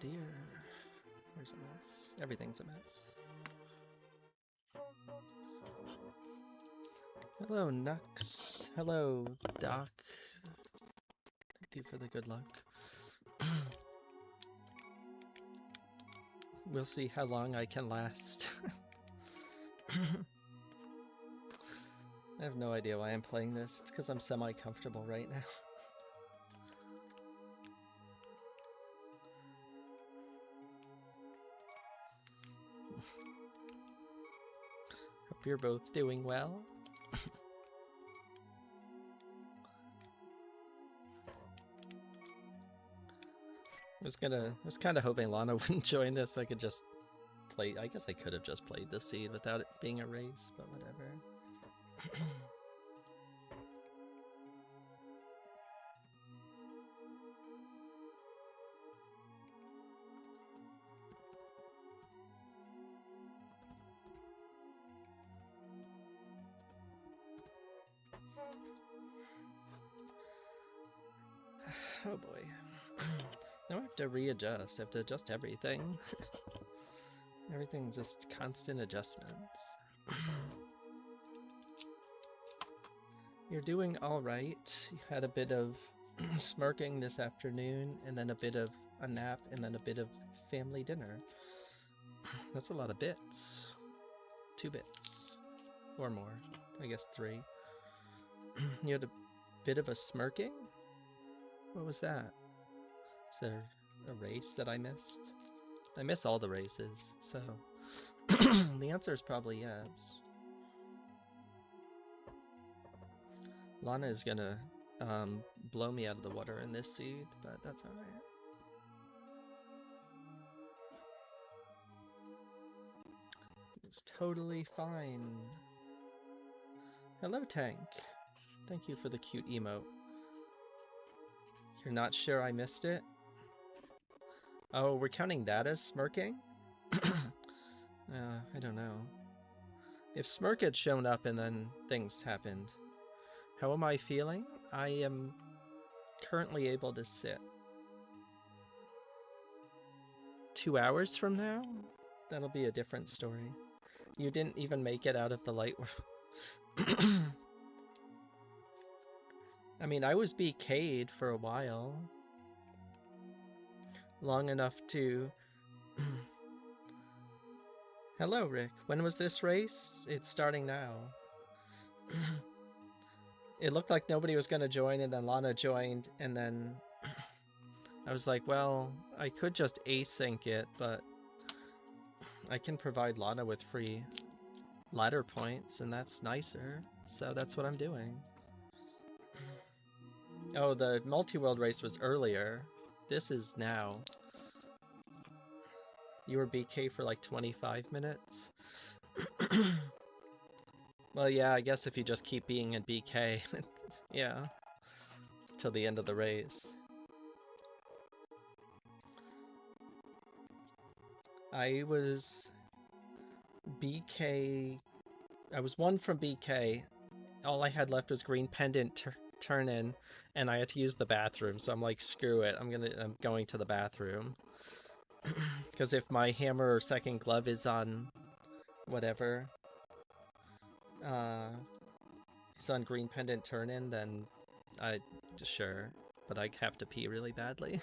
dear. There's a mess. Everything's a mess. Hello, Nux. Hello, Doc. Thank you for the good luck. We'll see how long I can last. I have no idea why I'm playing this. It's because I'm semi-comfortable right now. Hope you're both doing well. I was kind of hoping Lana wouldn't join this so I could just play. I guess I could have just played the seed without it being a race, but whatever. Oh boy. Now I have to readjust. I have to adjust everything. Everything just constant adjustments. You're doing alright. You had a bit of smirking this afternoon, and then a bit of a nap, and then a bit of family dinner. That's a lot of bits. 2 bits. Or more. I guess 3. You had a bit of a smirking? What was that? Is there a race that I missed? I miss all the races, so the answer is probably yes. Lana is gonna blow me out of the water in this seed, but that's alright. It's totally fine. Hello, Tank. Thank you for the cute emote. You're not sure I missed it? Oh, we're counting that as smirking? I don't know. If smirk had shown up and then things happened, how am I feeling? I am currently able to sit. 2 hours from now? That'll be a different story. You didn't even make it out of the light world. I mean, I was BK'd for a while. Long enough to... Hello, Rick. When was this race? It's starting now. It looked like nobody was going to join, and then Lana joined, and then I was like, well, I could just async it, but I can provide Lana with free ladder points, and that's nicer. So that's what I'm doing. Oh, the multi-world race was earlier. This is now. You were BK for like 25 minutes? Well, yeah, I guess if you just keep being in BK, yeah, till the end of the race. I was BK... I was 1 from BK. All I had left was green pendant turn in, and I had to use the bathroom, so I'm like, screw it, I'm going to the bathroom. Because if my hammer or second glove is on whatever, it's on green pendant turn in, then sure, but I have to pee really badly.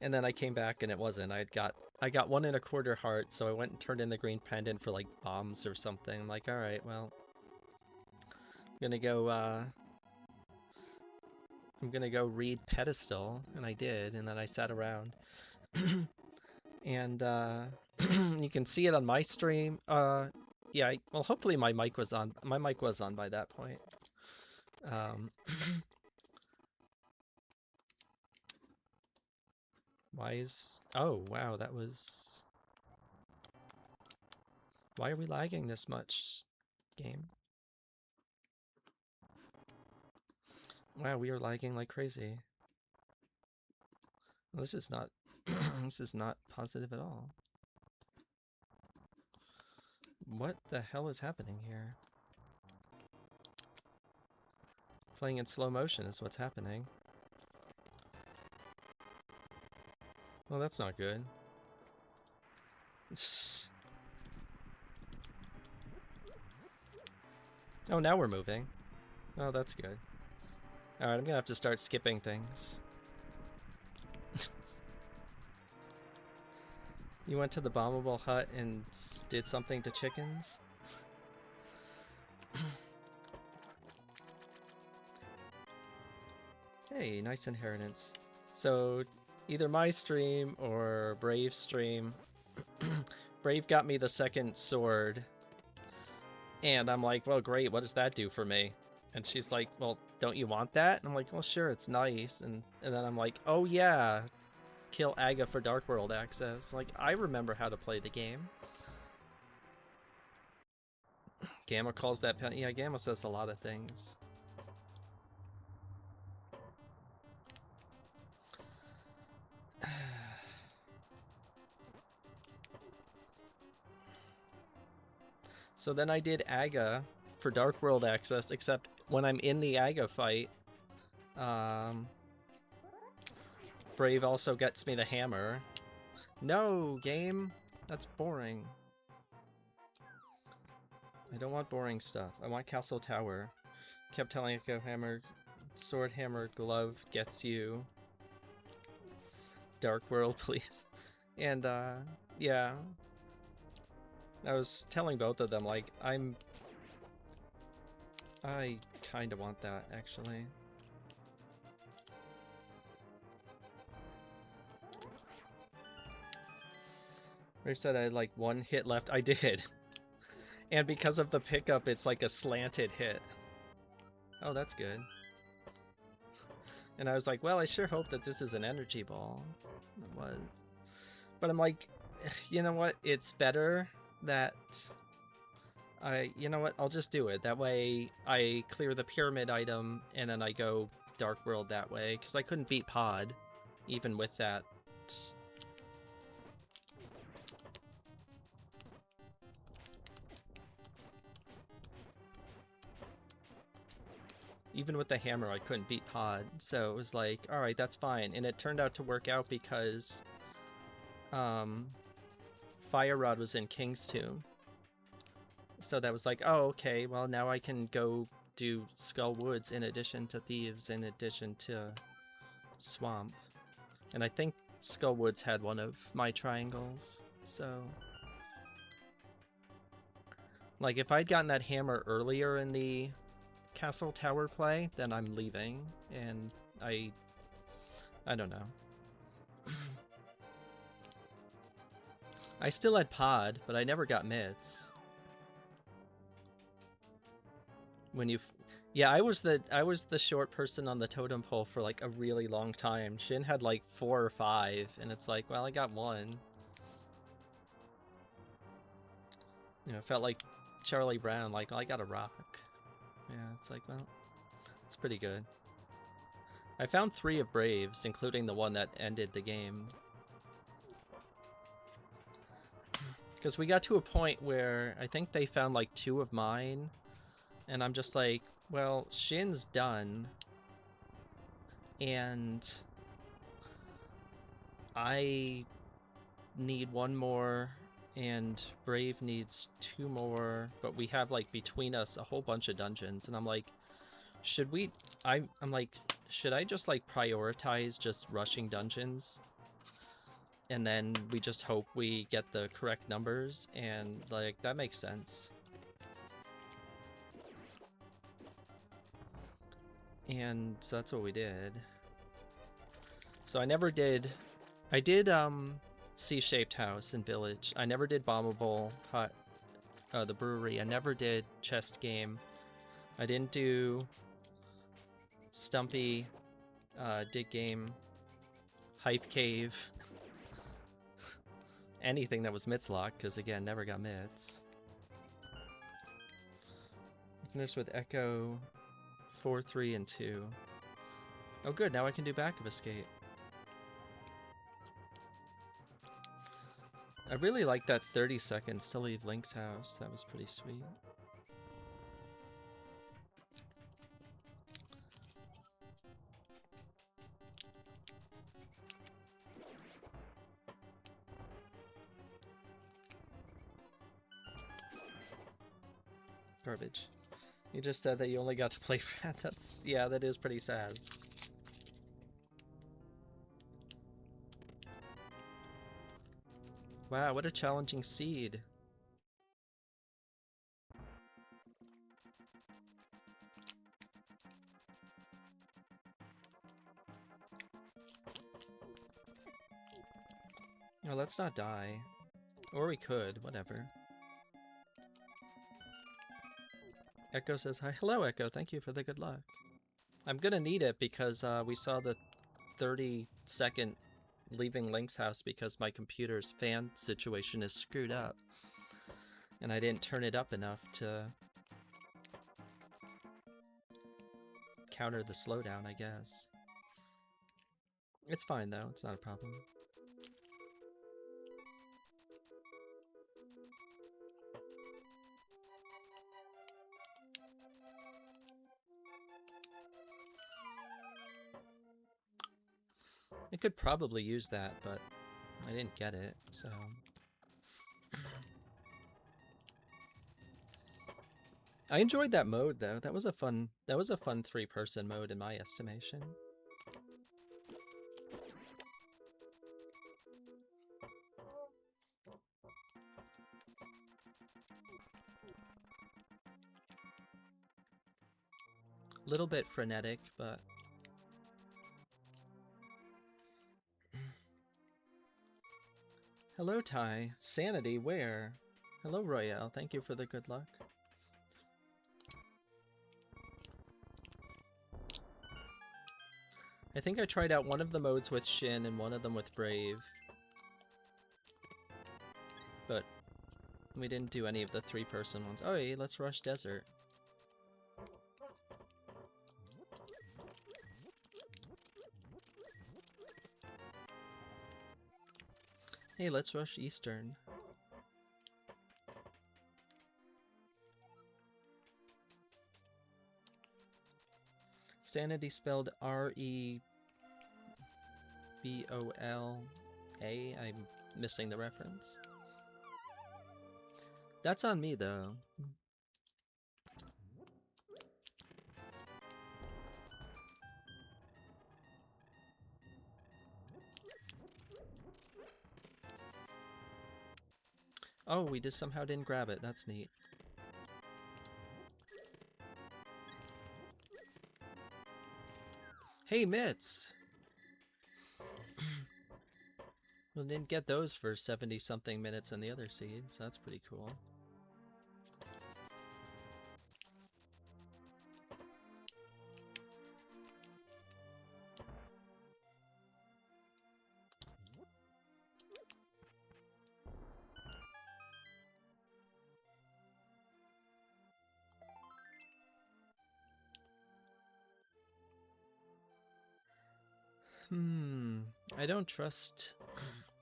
And then I came back and it wasn't. I got 1 1/4 heart, so I went and turned in the green pendant for like bombs or something. I'm like, all right, well, I'm gonna go read Pedestal, and I did, and then I sat around. And you can see it on my stream. Yeah, well, hopefully my mic was on. My mic was on by that point. Why is... Oh, wow, that was... Why are we lagging this much, game? Wow, we are lagging like crazy. Well, this is not... this is not positive at all. What the hell is happening here? Playing in slow motion is what's happening. Well, that's not good. Oh, now we're moving. Oh, that's good. Alright, I'm gonna have to start skipping things. You went to the bombable hut and did something to chickens? Hey, nice inheritance. So, either my stream or Brave's stream. Brave got me the second sword. And I'm like, well, great, what does that do for me? And she's like, well, don't you want that? And I'm like, well, sure, it's nice. And then I'm like, oh yeah, kill Aga for Dark World access. Like, I remember how to play the game. Gamma calls that pen. Yeah, Gamma says a lot of things. So then I did Aga for Dark World access, except when I'm in the Aga fight, Brave also gets me the hammer. No, game! That's boring. I don't want boring stuff. I want Castle Tower. Kept telling Echo Hammer, Sword Hammer Glove gets you. Dark World, please. And, yeah. I was telling both of them, like, I kinda want that, actually. Rich said I had, like, 1 hit left. I did. And because of the pickup, it's like a slanted hit. Oh, that's good. And I was like, well, I sure hope that this is an energy ball. It was. But I'm like, you know what? It's better that you know what? I'll just do it. That way I clear the pyramid item and then I go Dark World that way. Because I couldn't beat Pod, even with that. Even with the hammer, I couldn't beat Pod. So it was like, alright, that's fine. And it turned out to work out because Fire Rod was in King's Tomb. So that was like, oh, okay, well, now I can go do Skull Woods in addition to Thieves, in addition to Swamp. And I think Skull Woods had one of my triangles, so... Like, if I'd gotten that hammer earlier in the Castle Tower play, then I'm leaving, and I don't know. I still had Pod, but I never got Mitts. When you... Yeah, I was the short person on the totem pole for like a really long time. Shin had like 4 or 5, and it's like, well, I got 1. You know, it felt like Charlie Brown, like, oh, I got a rock. Yeah, it's like, well, it's pretty good. I found 3 of Braves, including the one that ended the game. Because we got to a point where I think they found like 2 of mine, and I'm just like, well, Shin's done, and I need 1 more, and Brave needs 2 more, but we have like between us a whole bunch of dungeons, and I'm like, should we... I'm like, should I just like prioritize just rushing dungeons? And then we just hope we get the correct numbers, and like, that makes sense. And so that's what we did. So I never did... I did, C-shaped house and village. I never did bombable hut, the brewery. I never did chest game. I didn't do Stumpy, dig game, hype cave, anything that was Mitzlock, because again, never got Mitz. Finished with Echo 4, 3, and 2. Oh good, now I can do Back of Escape. I really like that 30 seconds to leave Link's house. That was pretty sweet. Garbage. You just said that you only got to play Frat. That's... yeah, that is pretty sad. Wow, what a challenging seed. No, let's not die. Or we could, whatever. Echo says hi. Hello, Echo. Thank you for the good luck. I'm gonna need it because we saw the 30-second leaving Link's house because my computer's fan situation is screwed up. And I didn't turn it up enough to counter the slowdown, I guess. It's fine though, it's not a problem. I could probably use that, but I didn't get it, so... I enjoyed that mode though. That was a fun 3-person mode in my estimation. Little bit frenetic, but hello, Ty. Sanity, where? Hello, Royale. Thank you for the good luck. I think I tried out one of the modes with Shin and one of them with Brave. But we didn't do any of the 3-person ones. Oh, hey, let's rush Desert. Hey, let's rush Eastern. Sanity spelled R-E-B-O-L-A. I'm missing the reference. That's on me, though. Oh, we just somehow didn't grab it. That's neat. Hey, Mitts! We didn't get those for 70-something minutes in the other seeds. That's pretty cool. I don't trust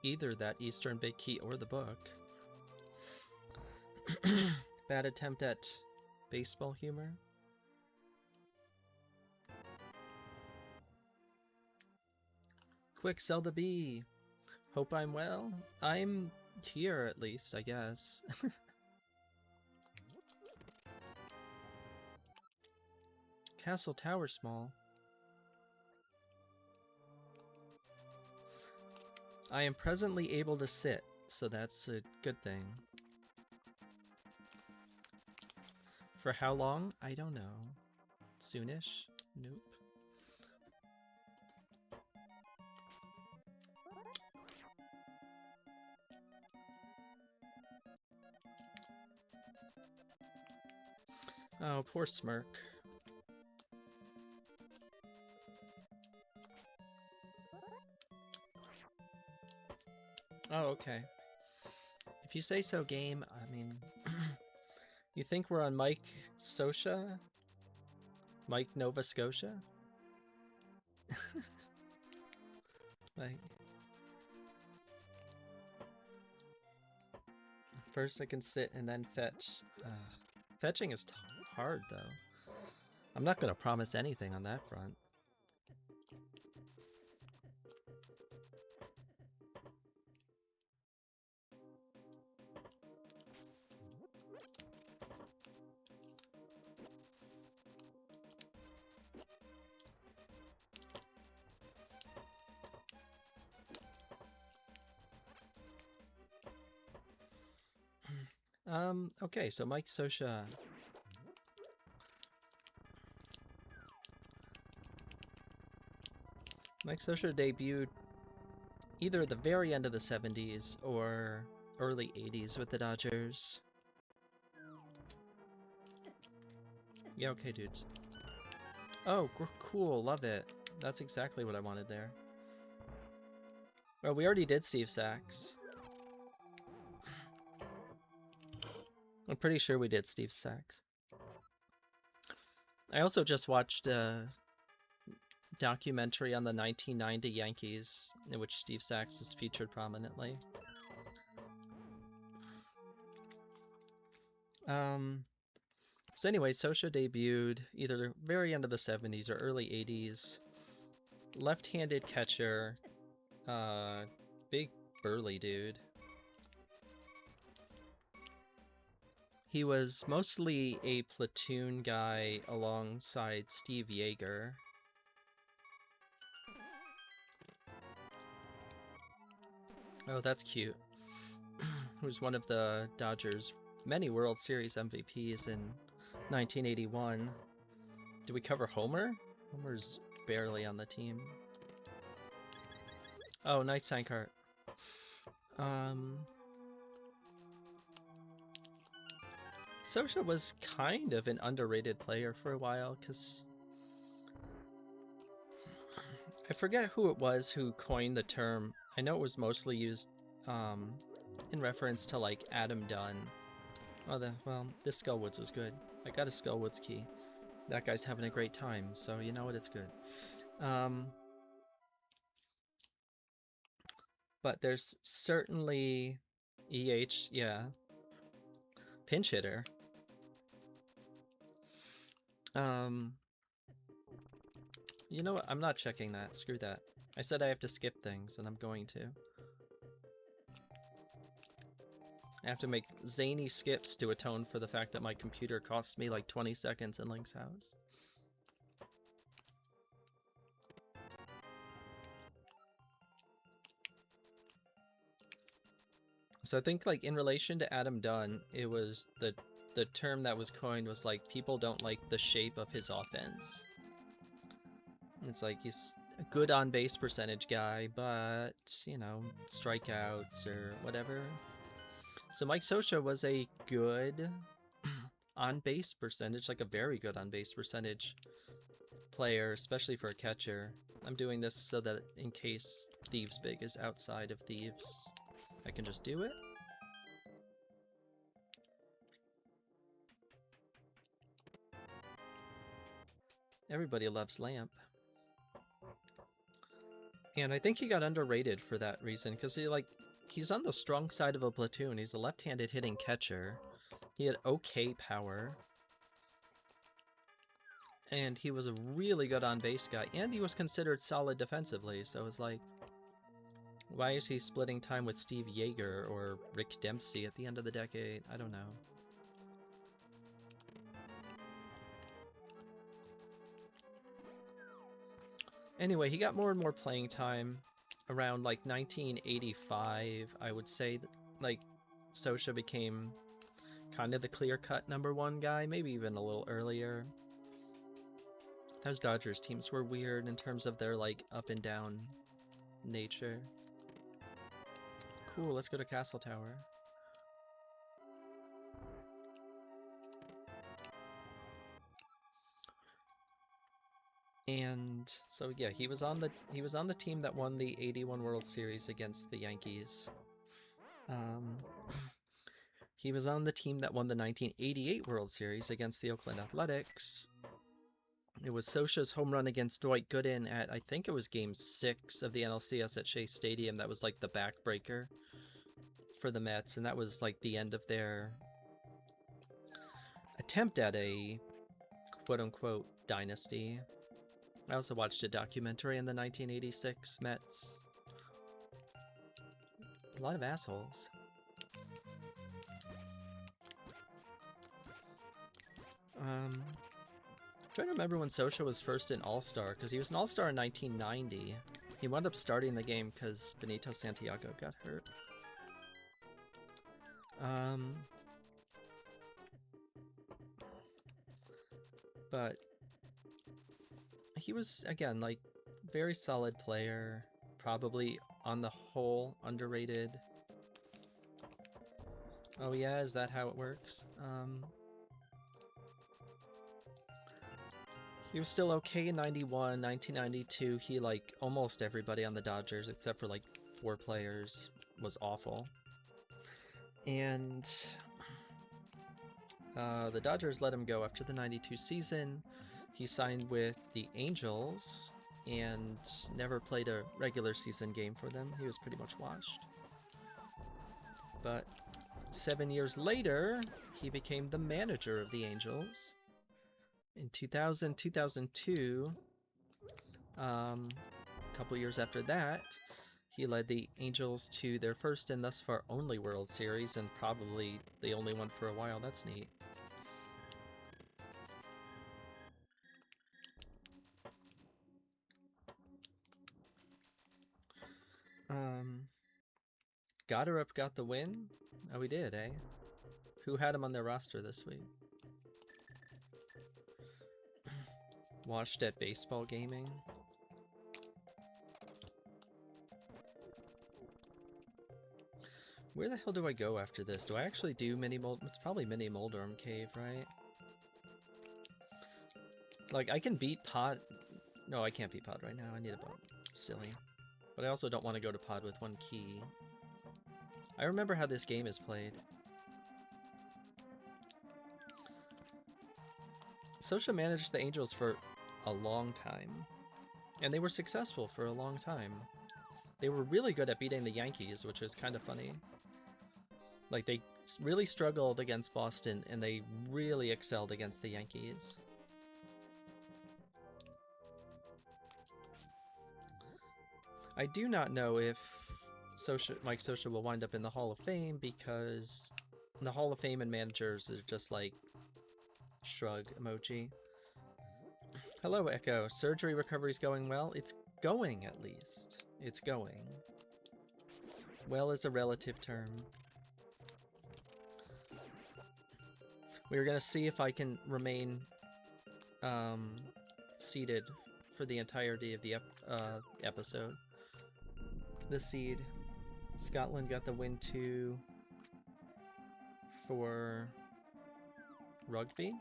either that Eastern Big Key or the book. Bad attempt at baseball humor. Quick, sell the bee. Hope I'm well. I'm here at least, I guess. Castle Tower small. I am presently able to sit, so that's a good thing. For how long? I don't know. Soonish? Nope. Oh, poor Smirk. Oh, okay. If you say so, game, I mean... You think we're on Mike Scotia? Mike Nova Scotia? Like... First I can sit and then fetch. Fetching is hard, though. I'm not gonna promise anything on that front. Okay, so Mike Scioscia. Mike Scioscia debuted either at the very end of the 70s or early 80s with the Dodgers. Yeah, okay, dudes. Oh, cool, love it. That's exactly what I wanted there. Well, we already did Steve Sachs. I'm pretty sure we did Steve Sachs. I also just watched a documentary on the 1990 Yankees, in which Steve Sachs is featured prominently. So anyway, Scioscia debuted either very end of the 70s or early 80s. Left-handed catcher, big burly dude. He was mostly a platoon guy alongside Steve Yeager. Oh, that's cute. He was one of the Dodgers' many World Series MVPs in 1981. Did we cover Homer? Homer's barely on the team. Oh, nice sign cart. Scioscia was kind of an underrated player for a while, because I forget who it was who coined the term. I know it was mostly used in reference to, like, Adam Dunn. Oh, well, this Skullwoods was good. I got a Skullwoods key. That guy's having a great time, so you know what, it's good. But there's certainly EH, yeah. Pinch hitter. You know what? I'm not checking that. Screw that. I said I have to skip things, and I'm going to. I have to make zany skips to atone for the fact that my computer costs me like 20 seconds in Link's house. So I think, like, in relation to Adam Dunn, it was the term that was coined was like, people don't like the shape of his offense. It's like, he's a good on-base percentage guy, but, you know, strikeouts or whatever. So Mike Scioscia was a good on-base percentage, like a very good on-base percentage player, especially for a catcher. I'm doing this so that in case Thieves Big is outside of Thieves, I can just do it. Everybody loves Lamp. And I think he got underrated for that reason, because he's on the strong side of a platoon. He's a left-handed hitting catcher. He had okay power. And he was a really good on-base guy. And he was considered solid defensively, so it's like, why is he splitting time with Steve Yeager or Rick Dempsey at the end of the decade? I don't know. Anyway, he got more and more playing time around, like, 1985, I would say. Like, Scioscia became kind of the clear-cut #1 guy, maybe even a little earlier. Those Dodgers teams were weird in terms of their, like, up and down nature. Cool, let's go to Castle Tower. And so yeah, he was on the team that won the 81 World Series against the Yankees. He was on the team that won the 1988 World Series against the Oakland Athletics. It was Scioscia's home run against Dwight Gooden at, I think it was Game 6 of the NLCS at Shea Stadium, that was like the backbreaker for the Mets, and that was like the end of their attempt at a quote-unquote dynasty. I also watched a documentary on the 1986 Mets. A lot of assholes. I'm trying to remember when Scioscia was first an All-Star, because he was an All-Star in 1990. He wound up starting the game because Benito Santiago got hurt. but he was, again, like, very solid player, probably on the whole underrated. Oh yeah, is that how it works? He was still okay in 91, 1992, he, like, almost everybody on the Dodgers, except for, like, 4 players, was awful. And the Dodgers let him go after the 92 season. He signed with the Angels and never played a regular season game for them. He was pretty much washed. But 7 years later, he became the manager of the Angels. In 2000, 2002, a couple years after that, he led the Angels to their first and thus far only World Series, and probably the only one for a while. That's neat. Goddard got the win? Oh, we did, eh? Who had him on their roster this week? Watched at baseball gaming. Where the hell do I go after this? Do I actually do Mini Mold? It's probably Mini Moldorm Cave, right? Like, I can beat Pod. No, I can't beat Pod right now. I need a boat. Silly. But I also don't want to go to Pod with 1 key. I remember how this game is played. Sosha managed the Angels for a long time. And they were successful for a long time. They were really good at beating the Yankees, which is kind of funny. Like, they really struggled against Boston, and they really excelled against the Yankees. I do not know if Mike Scioscia will wind up in the Hall of Fame, because the Hall of Fame and managers are just like shrug emoji. Hello, Echo. Surgery recovery's going well? It's going, at least. It's going. Well is a relative term. We're gonna see if I can remain seated for the entirety of the episode. The seed. Scotland got the win too for rugby.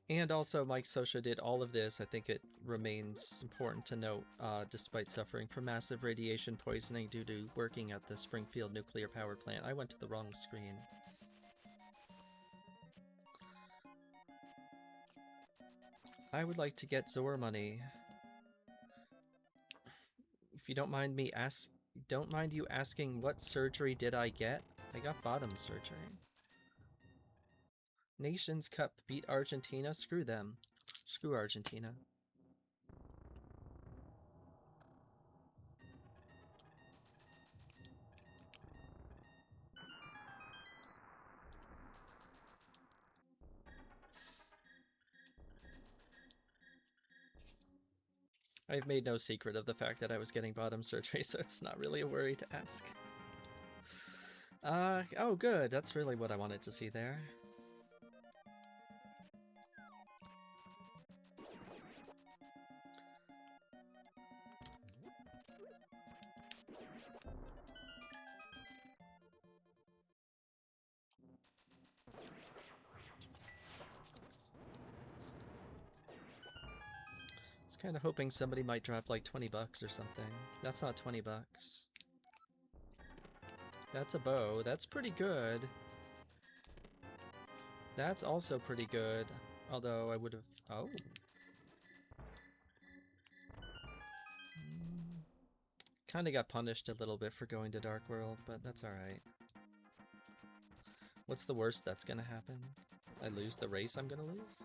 And also, Mike Scioscia did all of this. I think it remains important to note, despite suffering from massive radiation poisoning due to working at the Springfield nuclear power plant. I went to the wrong screen. I would like to get Zor money. If you don't mind me you asking what surgery did I get? I got bottom surgery. Nations Cup beat Argentina? Screw them. Screw Argentina. I've made no secret of the fact that I was getting bottom surgery, so it's not really a worry to ask. Oh good, that's really what I wanted to see there. Kind of hoping somebody might drop like 20 bucks or something. That's not 20 bucks. That's a bow. That's pretty good. That's also pretty good. Although I would have... Oh. Kind of got punished a little bit for going to Dark World, but that's alright. What's the worst that's gonna happen? I lose the race I'm gonna lose?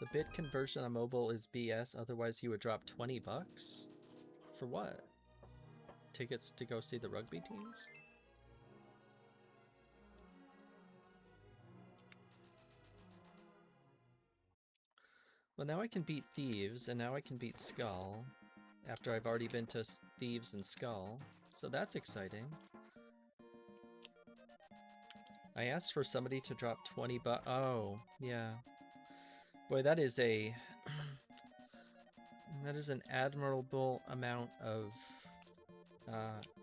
The bit conversion on mobile is BS, otherwise you would drop 20 bucks? For what? tickets to go see the rugby teams? Well, now I can beat Thieves, and now I can beat Skull, after I've already been to Thieves and Skull, so that's exciting. I asked for somebody to drop 20 bucks. Oh, yeah. Boy, that is a... that is an admirable amount of...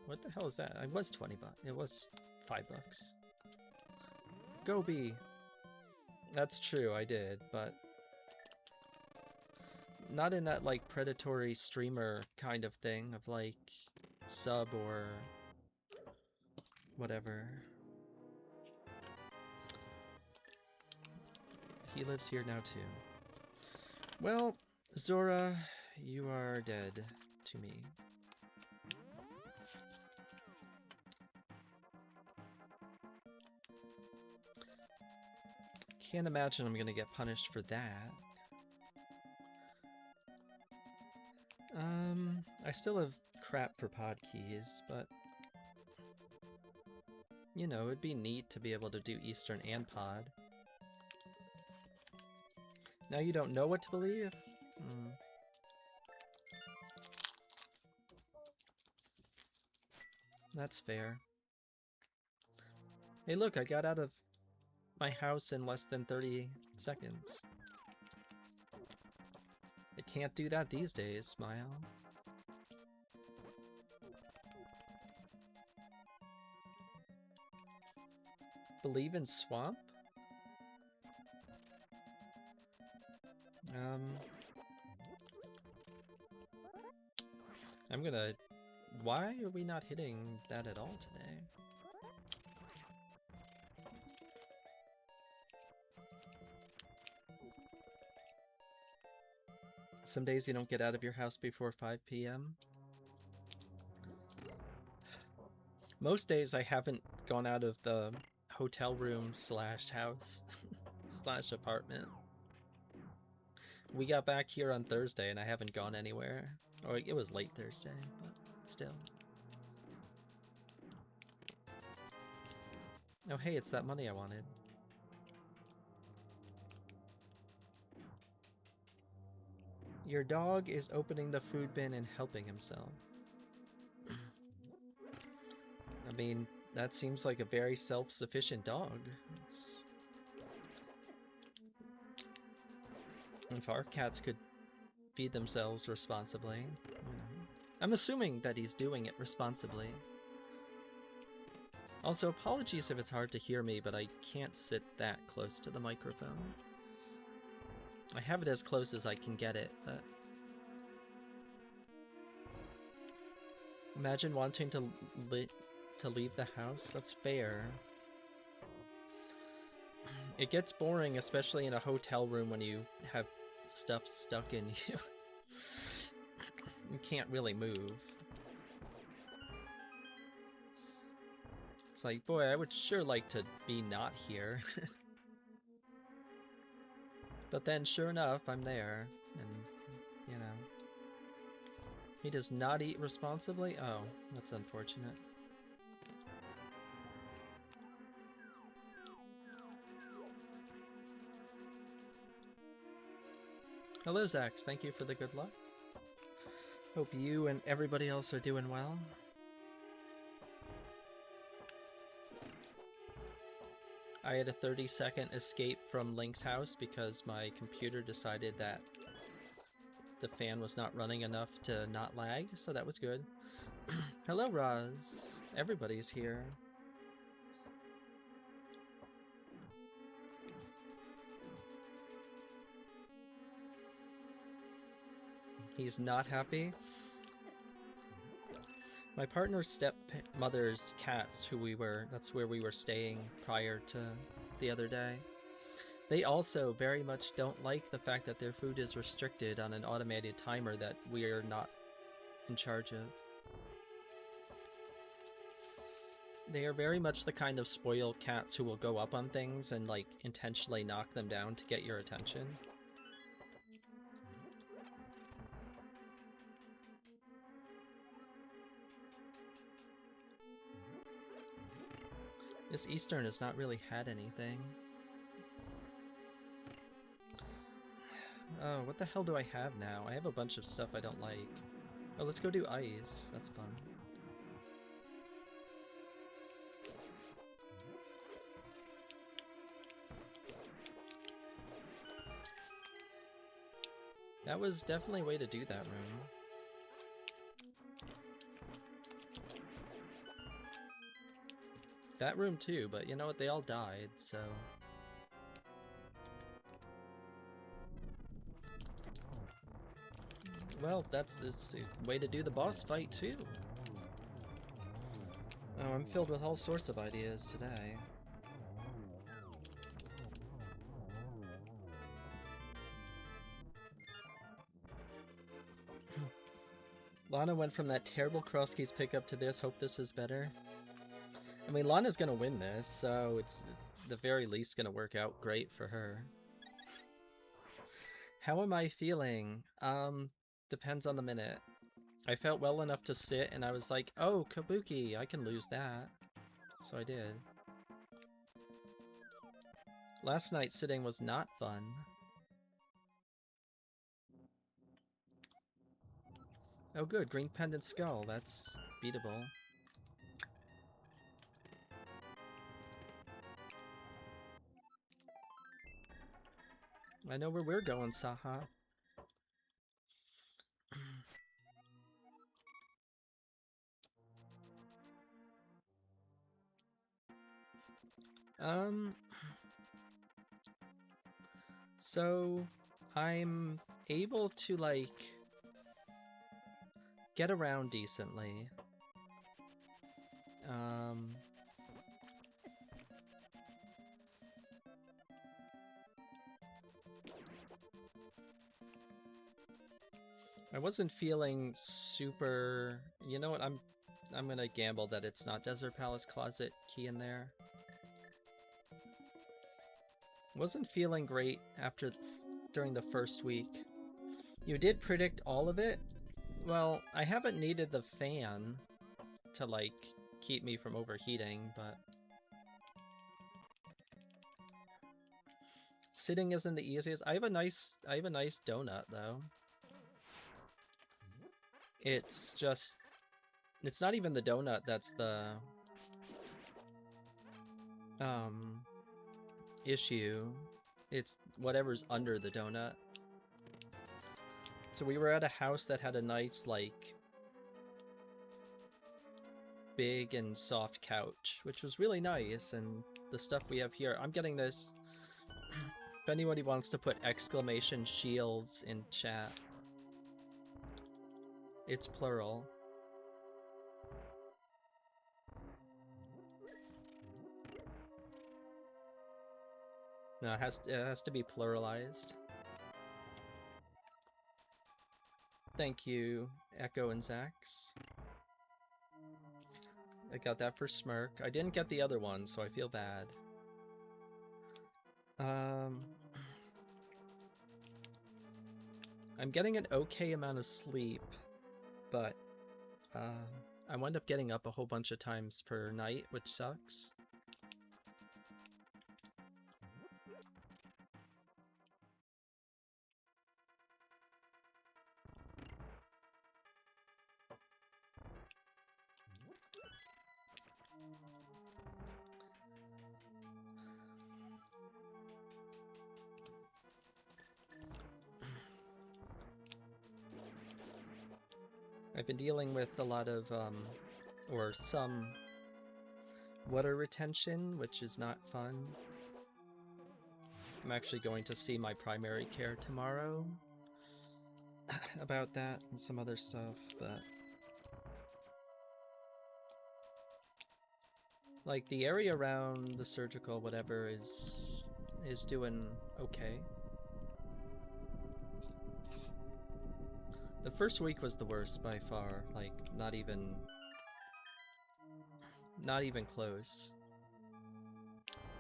what the hell is that? It was 20 bucks. It was 5 bucks. Go B! That's true, I did, but... not in that, like, predatory streamer kind of thing, of, like, sub or... whatever. He lives here now, too. Well, Zora, you are dead to me. Can't imagine I'm gonna get punished for that. I still have crap for pod keys, but... you know, it'd be neat to be able to do Eastern and pod. Now you don't know what to believe? That's fair. Hey look, I got out of my house in less than 30 seconds. I can't do that these days, Smile. Believe in Swamp? I'm gonna... why are we not hitting that at all today? Some days you don't get out of your house before 5 p.m. Most days I haven't gone out of the hotel room slash house slash apartment. We got back here on Thursday and I haven't gone anywhere. Oh, it was late Thursday, but still. Oh hey, it's that money I wanted. Your dog is opening the food bin and helping himself. I mean, that seems like a very self-sufficient dog. If our cats could feed themselves responsibly, you know. I'm assuming that he's doing it responsibly. Also, apologies if it's hard to hear me, but I can't sit that close to the microphone. I have it as close as I can get it, but... imagine wanting to leave the house? That's fair. It gets boring, especially in a hotel room when you have stuff stuck in you. You can't really move. It's like, boy, I would sure like to be not here. But then, sure enough, I'm there, and, you know. He does not eat responsibly? Oh, that's unfortunate. Hello, Zax. Thank you for the good luck. Hope you and everybody else are doing well. I had a 30-second escape from Link's house because my computer decided that the fan was not running enough to not lag, so that was good. Hello, Roz. Everybody's here. He's not happy. My partner's stepmother's cats, that's where we were staying prior to the other day. They also very much don't like the fact that their food is restricted on an automated timer that we are not in charge of. They are very much the kind of spoiled cats who will go up on things and, like, intentionally knock them down to get your attention. This Eastern has not really had anything. Oh, what the hell do I have now? I have a bunch of stuff I don't like. Oh, let's go do ice. That's fun. That was definitely a way to do that room. That room too, but you know what? They all died, so... Well, that's a way to do the boss fight too. Oh, I'm filled with all sorts of ideas today. Lana went from that terrible cross keys pickup to this. Hope this is better. I mean, Lana's gonna win this, so it's at the very least gonna work out great for her. How am I feeling? Depends on the minute. I felt well enough to sit, and I was like, oh, Cabookey, I can lose that. So I did. Last night sitting was not fun. Oh good, green pendant skull, that's beatable. I know where we're going, Saha. So I'm able to, like, get around decently. I wasn't feeling super... You know what, I'm gonna gamble that it's not Desert Palace Closet key in there. Wasn't feeling great during the first week. You did predict all of it? Well, I haven't needed the fan to, like, keep me from overheating, but... Sitting isn't the easiest. I have a nice donut, though. It's just... It's not even the donut that's the... issue. It's whatever's under the donut. So we were at a house that had a nice, like, big and soft couch, which was really nice, and the stuff we have here, I'm getting this. If anybody wants to put exclamation shields in chat, it's plural. No, it has to be pluralized. Thank you, Echo and Zax. I got that for Smirk. I didn't get the other one, so I feel bad. I'm getting an okay amount of sleep, but I wind up getting up a whole bunch of times per night, which sucks. I've been dealing with a lot of, or some water retention, which is not fun. I'm actually going to see my primary care tomorrow about that and some other stuff, but... Like, the area around the surgical whatever is doing okay. The first week was the worst by far, like, not even close.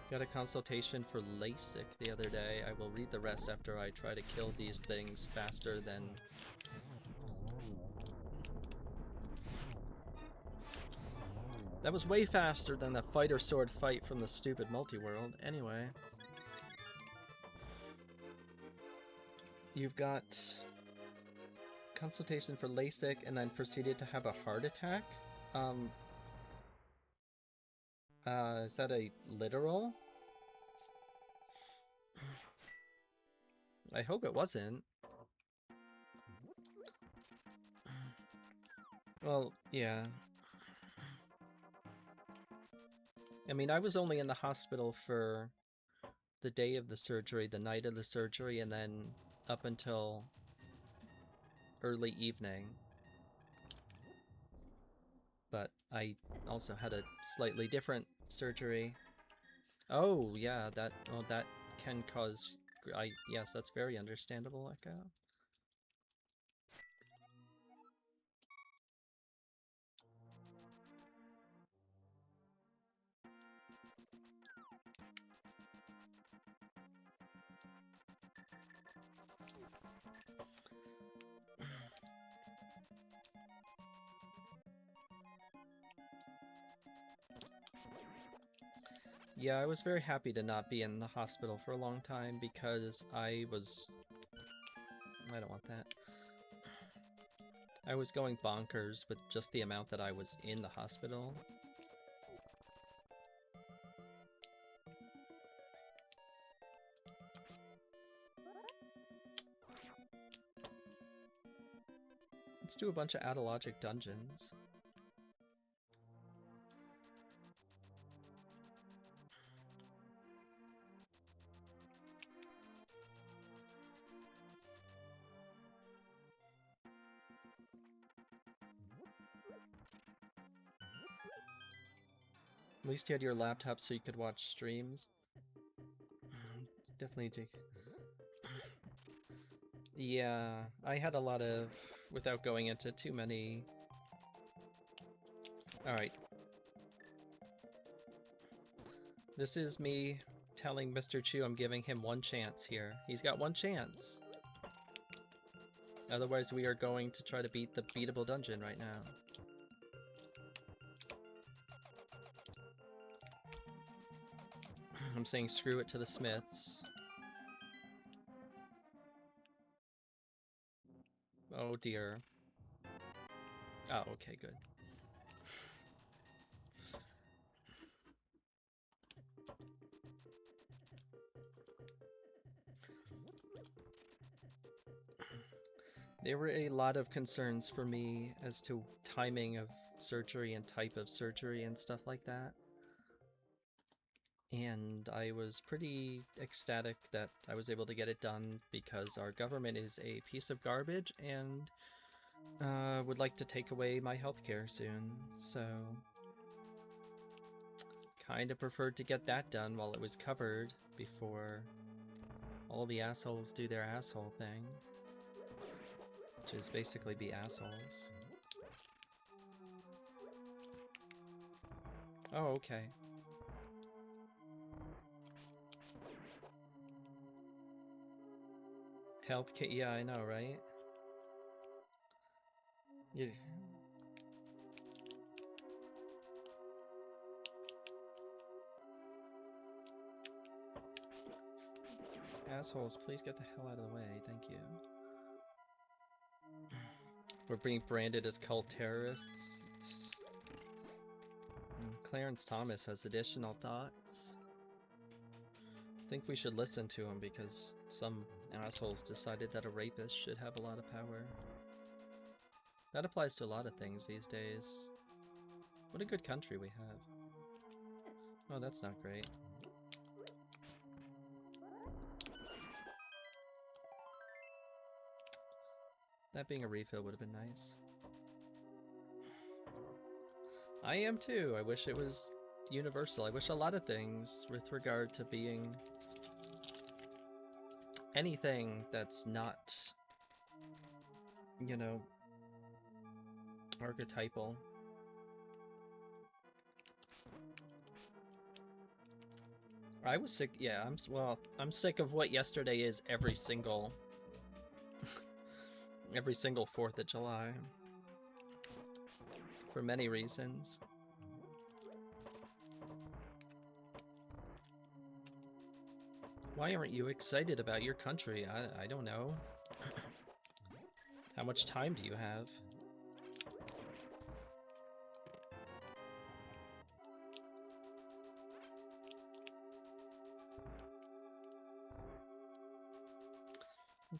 Got a consultation for LASIK the other day. I will read the rest after I try to kill these things faster than... That was way faster than the fighter sword fight from the stupid multi-world. Anyway. You've got consultation for LASIK and then proceeded to have a heart attack? Is that a literal? I hope it wasn't. Well, yeah. I mean, I was only in the hospital for the day of the surgery, the night of the surgery, and then up until early evening. But I also had a slightly different surgery. Oh, yeah, that can cause... yes, that's very understandable, Echo. Yeah, I was very happy to not be in the hospital for a long time because I don't want that. I was going bonkers with just the amount that I was in the hospital. Let's do a bunch of Adologic dungeons. At least you had your laptop so you could watch streams. Definitely take... Yeah, I had a lot of... without going into too many... Alright. This is me telling Mr. Chu I'm giving him one chance here. He's got one chance. Otherwise we are going to try to beat the beatable dungeon right now. I'm saying screw it to the Smiths. Oh dear. Oh, okay, good. There were a lot of concerns for me as to timing of surgery and type of surgery and stuff like that. And I was pretty ecstatic that I was able to get it done because our government is a piece of garbage and would like to take away my healthcare soon, so kind of preferred to get that done while it was covered before all the assholes do their asshole thing, which is basically be assholes. Oh, okay. Healthcare, yeah, I know, right? You... Assholes, please get the hell out of the way, thank you. We're being branded as cult terrorists. Clarence Thomas has additional thoughts. I think we should listen to him because some assholes decided that a rapist should have a lot of power. That applies to a lot of things these days. What a good country we have. Oh, that's not great. That being a refill would have been nice. I am too. I wish it was universal. I wish a lot of things with regard to being anything that's not, you know, archetypal. I was sick. Yeah, I'm sick of what yesterday is every single every single 4th of July. For many reasons. Why aren't you excited about your country? I don't know. How much time do you have?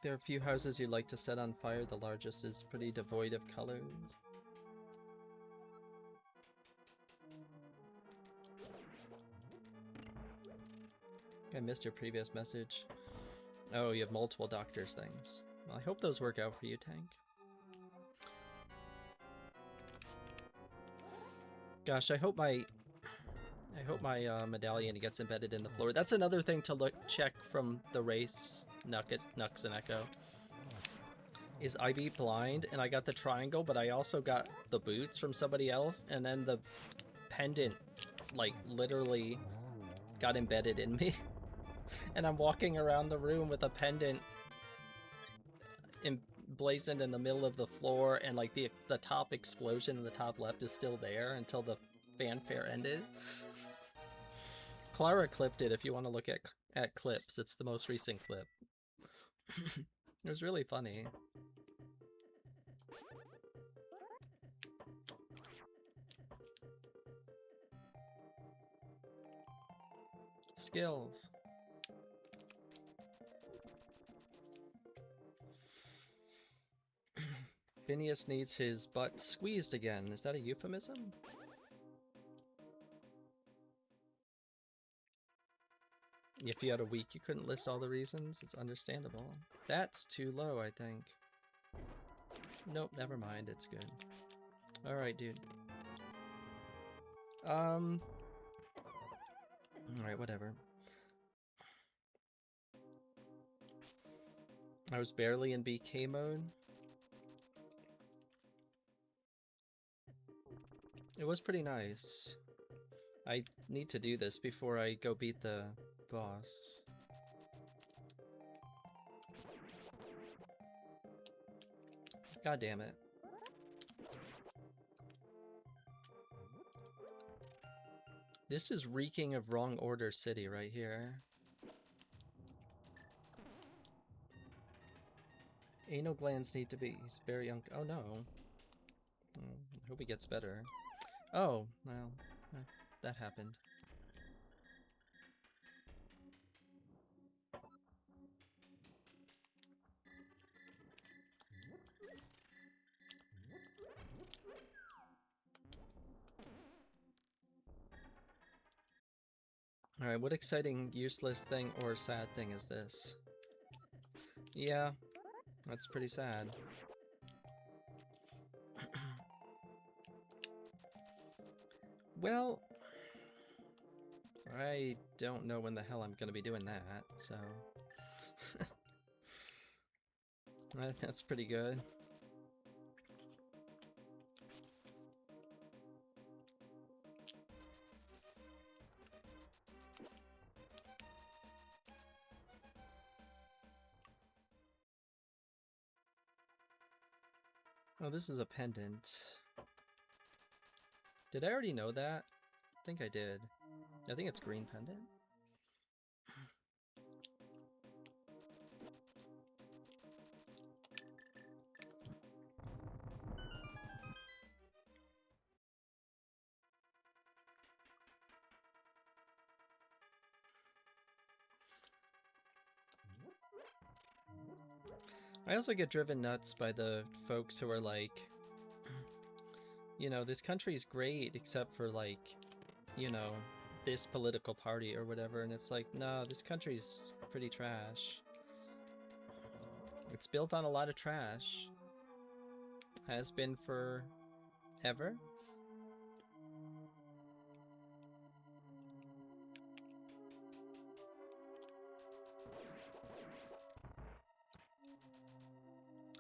There are a few houses you'd like to set on fire. The largest is pretty devoid of colors. I missed your previous message. Oh, you have multiple doctor's things. Well, I hope those work out for you, Tank. Gosh, I hope my medallion gets embedded in the floor. That's another thing to check from the race, Nux and Echo. Is I beat blind and I got the triangle, but I also got the boots from somebody else, and then the pendant, like, literally got embedded in me. And I'm walking around the room with a pendant emblazoned in the middle of the floor, and like the top explosion in the top left is still there until the fanfare ended. Clara clipped it if you want to look at clips. It's the most recent clip. It was really funny. Skills. Phineas needs his butt squeezed again. Is that a euphemism? If you had a week, you couldn't list all the reasons. It's understandable. That's too low, I think. Nope, never mind. It's good. Alright, dude. Alright, whatever. I was barely in BK mode. It was pretty nice. I need to do this before I go beat the boss. God damn it. This is reeking of Wrong Order City right here. Anal glands need to be. He's very young. Oh no. I hope he gets better. Oh, well, that happened. Alright, what exciting, useless thing or sad thing is this? Yeah, that's pretty sad. Well, I don't know when the hell I'm gonna be doing that, so... That's pretty good. Oh, this is a pendant. Did I already know that? I think I did. I think it's green pendant. I also get driven nuts by the folks who are like, you know, this country's great except for like, you know, this political party or whatever, and it's like, no, this country's pretty trash. It's built on a lot of trash. Has been for ever.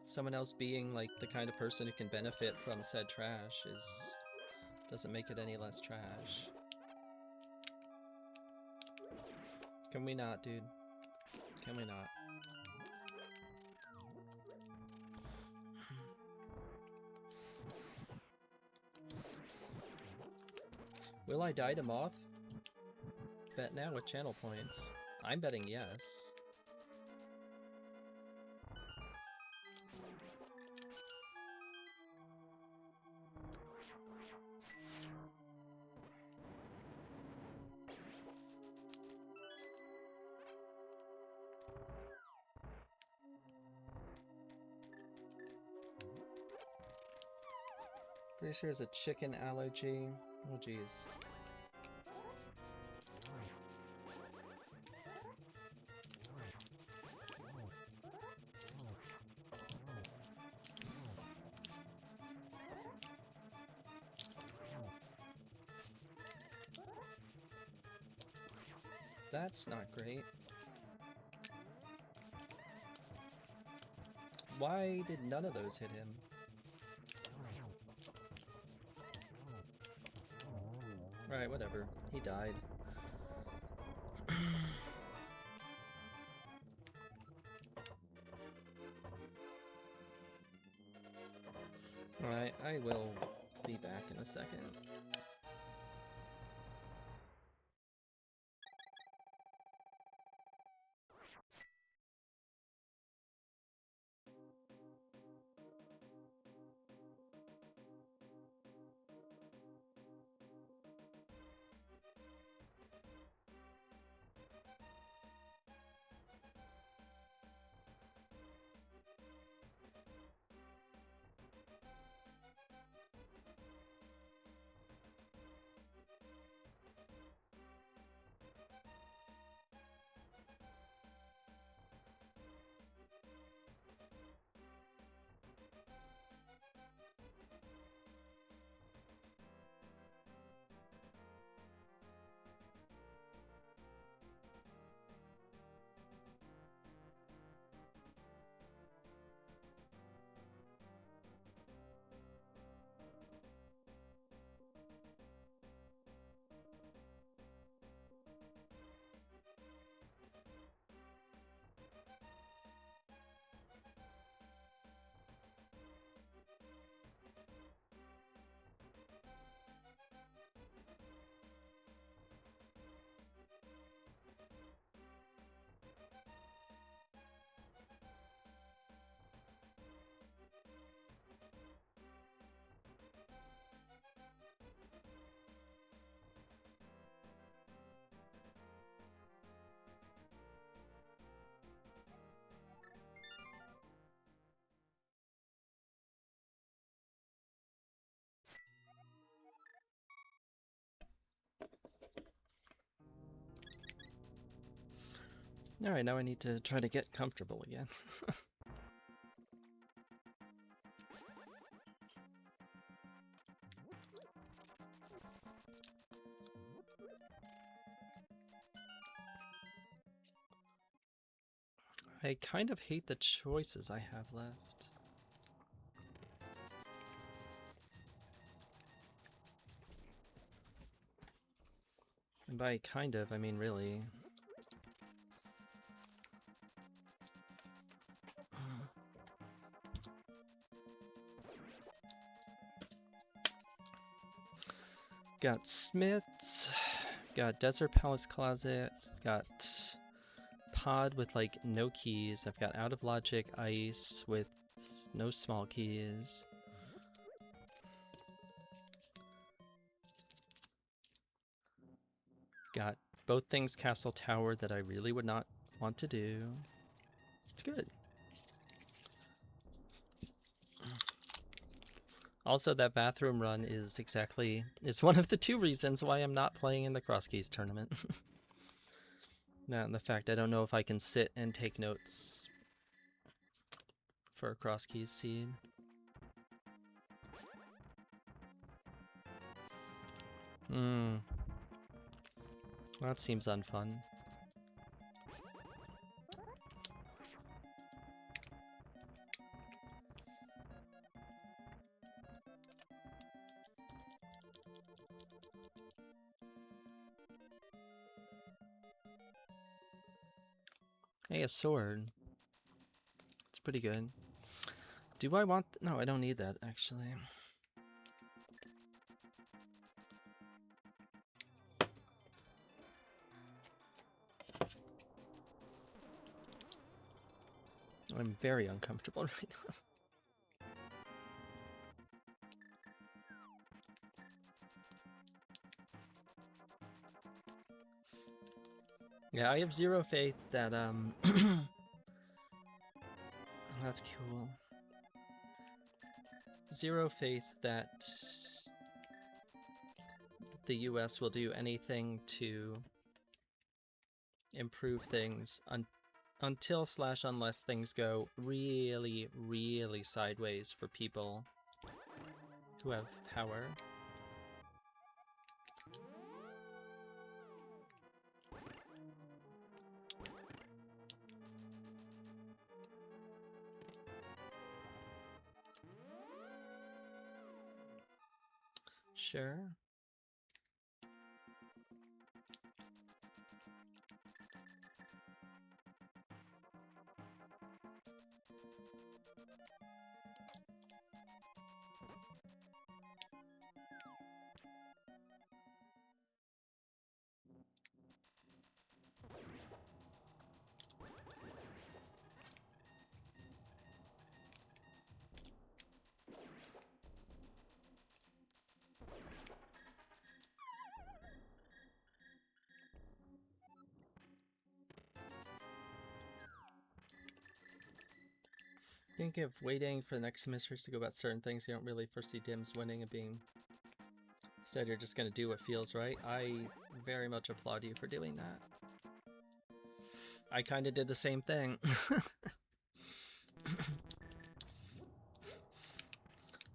Someone else being like the kind of person who can benefit from said trash doesn't make it any less trash. Can we not, dude? Can we not? Will I die to Moth? Bet now with channel points. I'm betting yes. Pretty sure it's a chicken allergy. Oh geez. That's not great. Why did none of those hit him? Alright, whatever. He died. Alright, I will be back in a second. Alright, now I need to try to get comfortable again. I kind of hate the choices I have left. And by kind of, I mean really. Got Smith's, got Desert Palace Closet, got Pod with like no keys. I've got Out of Logic Ice with no small keys. Got both things Castle Tower that I really would not want to do. It's good. Also, that bathroom run is one of the two reasons why I'm not playing in the Cross Keys tournament. That and the fact I don't know if I can sit and take notes for a Cross Keys seed. That seems unfun. Hey, a sword. It's pretty good. Do I want... No, I don't need that, actually. I'm very uncomfortable right now. Yeah, I have zero faith that, that's cool. Zero faith that the US will do anything to improve things until/unless things go really, really sideways for people who have power. Sure. I think if waiting for the next semesters to go about certain things, you don't really foresee DIMS winning and being... Instead, you're just going to do what feels right. I very much applaud you for doing that. I kind of did the same thing.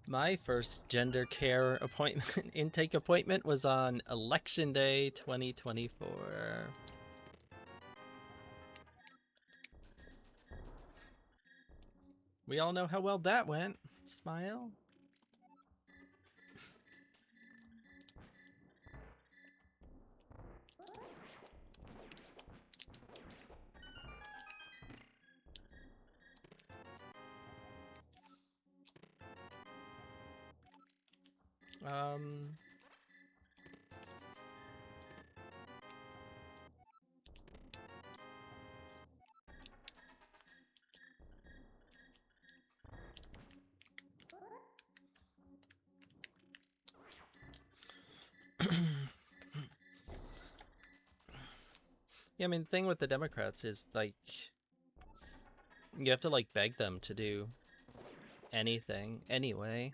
My first gender care appointment, intake appointment was on Election Day 2024. We all know how well that went. Smile. Yeah, I mean, the thing with the Democrats is, like, you have to, like, beg them to do anything anyway.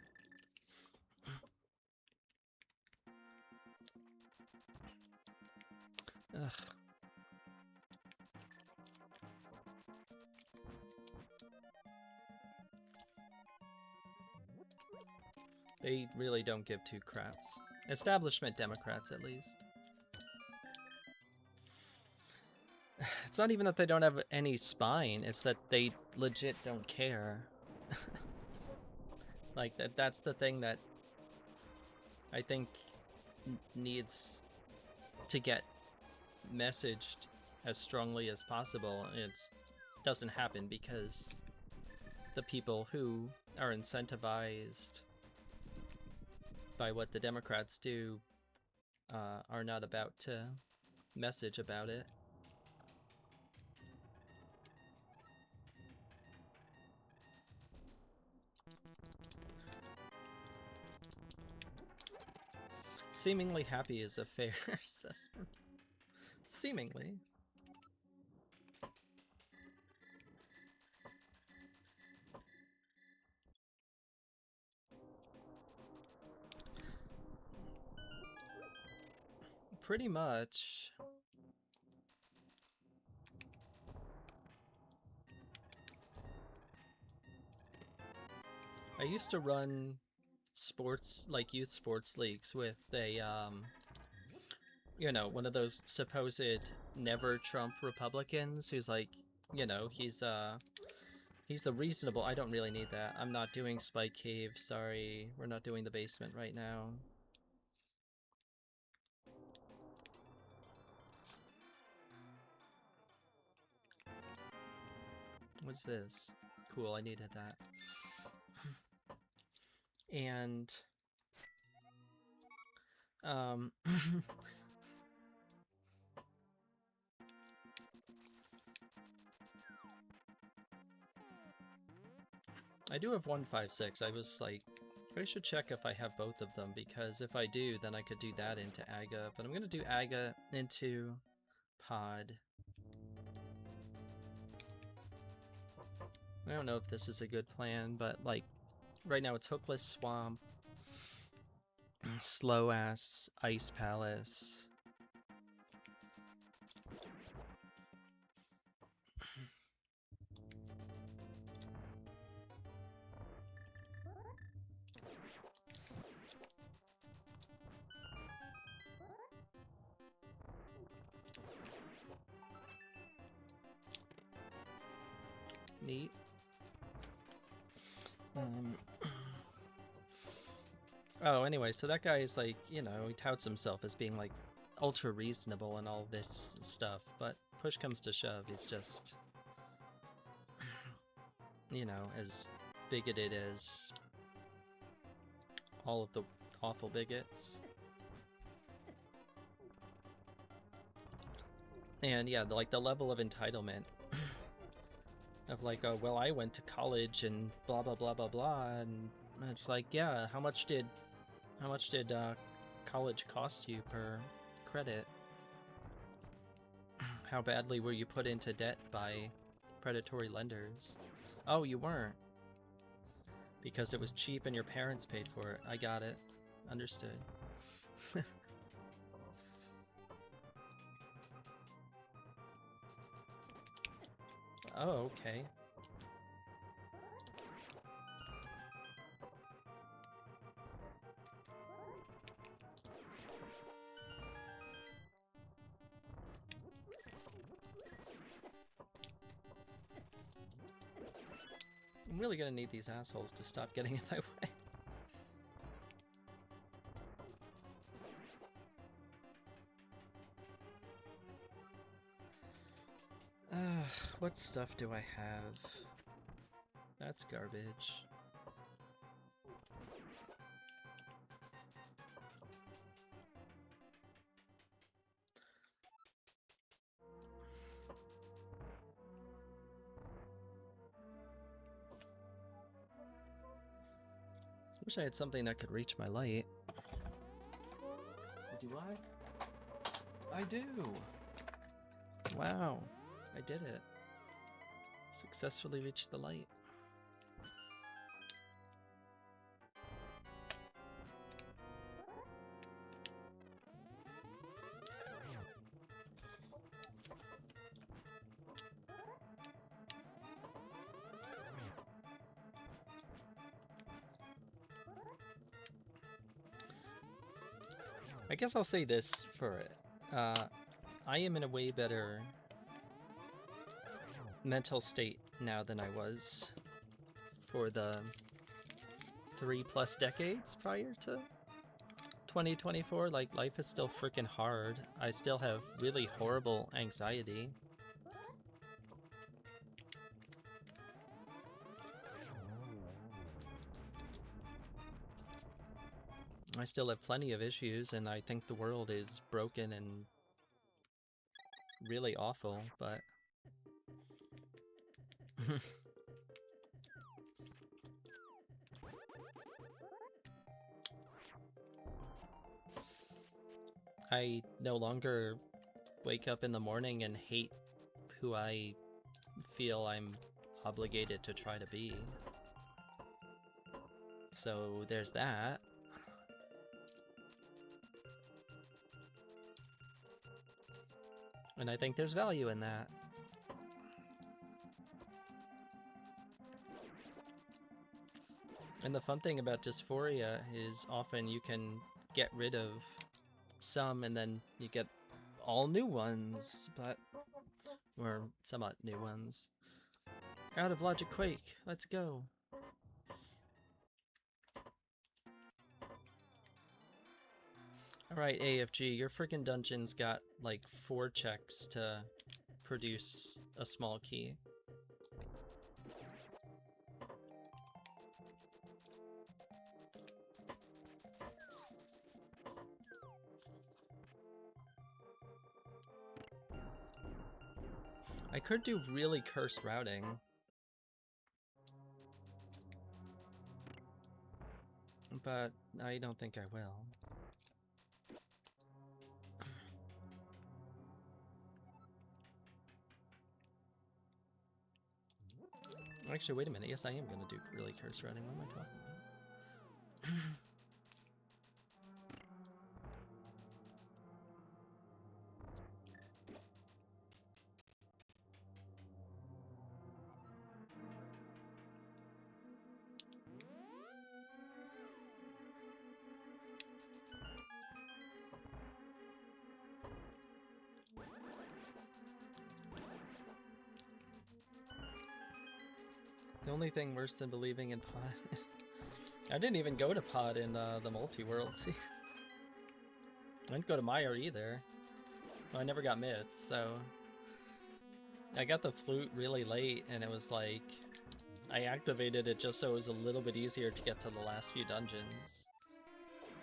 Ugh. They really don't give two craps. Establishment Democrats, at least. It's not even that they don't have any spine, it's that they legit don't care. Like, that's the thing that I think needs to get messaged as strongly as possible. It doesn't happen because the people who are incentivized by what the Democrats do are not about to message about it. Seemingly happy is a fair assessment. Seemingly. Pretty much. I used to run sports, like youth sports leagues with a, you know, one of those supposed never Trump Republicans who's like, you know, he's the reasonable, I don't really need that. I'm not doing Spike Cave, sorry. We're not doing the basement right now. What's this? Cool, I needed that. And I do have 156. I was like, I should check if I have both of them, because if I do, then I could do that into Aga. But I'm gonna do Aga into Pod. I don't know if this is a good plan, but like, right now it's Hookless Swamp, Slow Ass Ice Palace. Neat. Oh, anyway, so that guy is like, you know, he touts himself as being like ultra reasonable and all this stuff, but push comes to shove, he's just, you know, as bigoted as all of the awful bigots. And yeah, like the level of entitlement of like, oh, well, I went to college and blah blah blah blah blah, and it's like, yeah, how much did college cost you per credit? How badly were you put into debt by predatory lenders? Oh, you weren't. Because it was cheap and your parents paid for it. I got it. Understood. Oh, okay. I'm really gonna need these assholes to stop getting in my way. What stuff do I have? That's garbage. Wish I had something that could reach my light. Do I? I do! Wow, I did it. Successfully reached the light. I guess I'll say this for it. I am in a way better mental state now than I was for the 3+ decades prior to 2024. Like, life is still freaking hard. I still have really horrible anxiety. I still have plenty of issues, and I think the world is broken and really awful, but... I no longer wake up in the morning and hate who I feel I'm obligated to try to be. So there's that. And I think there's value in that. And the fun thing about dysphoria is often you can get rid of some and then you get all new ones, but... or somewhat new ones. Out of Logic Quake, let's go. Alright, AFG, your freaking dungeon's got like 4 checks to produce a small key. I could do really cursed routing. but I don't think I will. Actually, wait a minute. Yes, I am going to do really curse routing. What am I talking about? The only thing worse than believing in pod... I didn't even go to pod in the multi-world, see? I didn't go to Meyer either. Well, I never got mitts, so... I got the flute really late, and it was like... I activated it just so it was a little bit easier to get to the last few dungeons.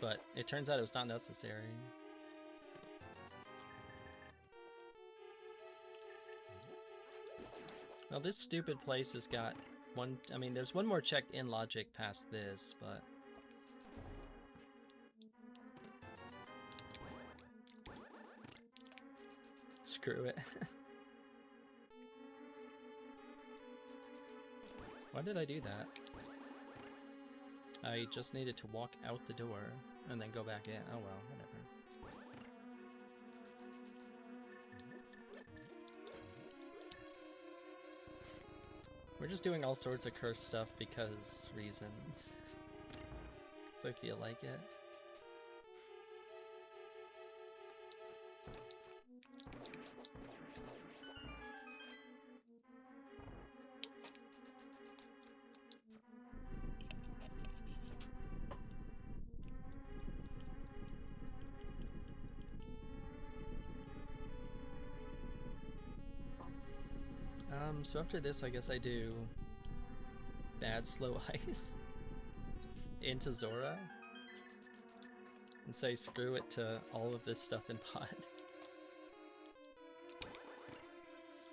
But it turns out it was not necessary. Well, this stupid place has got one... I mean, there's one more check in logic past this, but... Screw it. Why did I do that? I just needed to walk out the door and then go back in. Oh well, whatever. We're just doing all sorts of cursed stuff because reasons. So I feel like it. So after this, I guess I do bad slow ice into Zora and say screw it to all of this stuff in pod.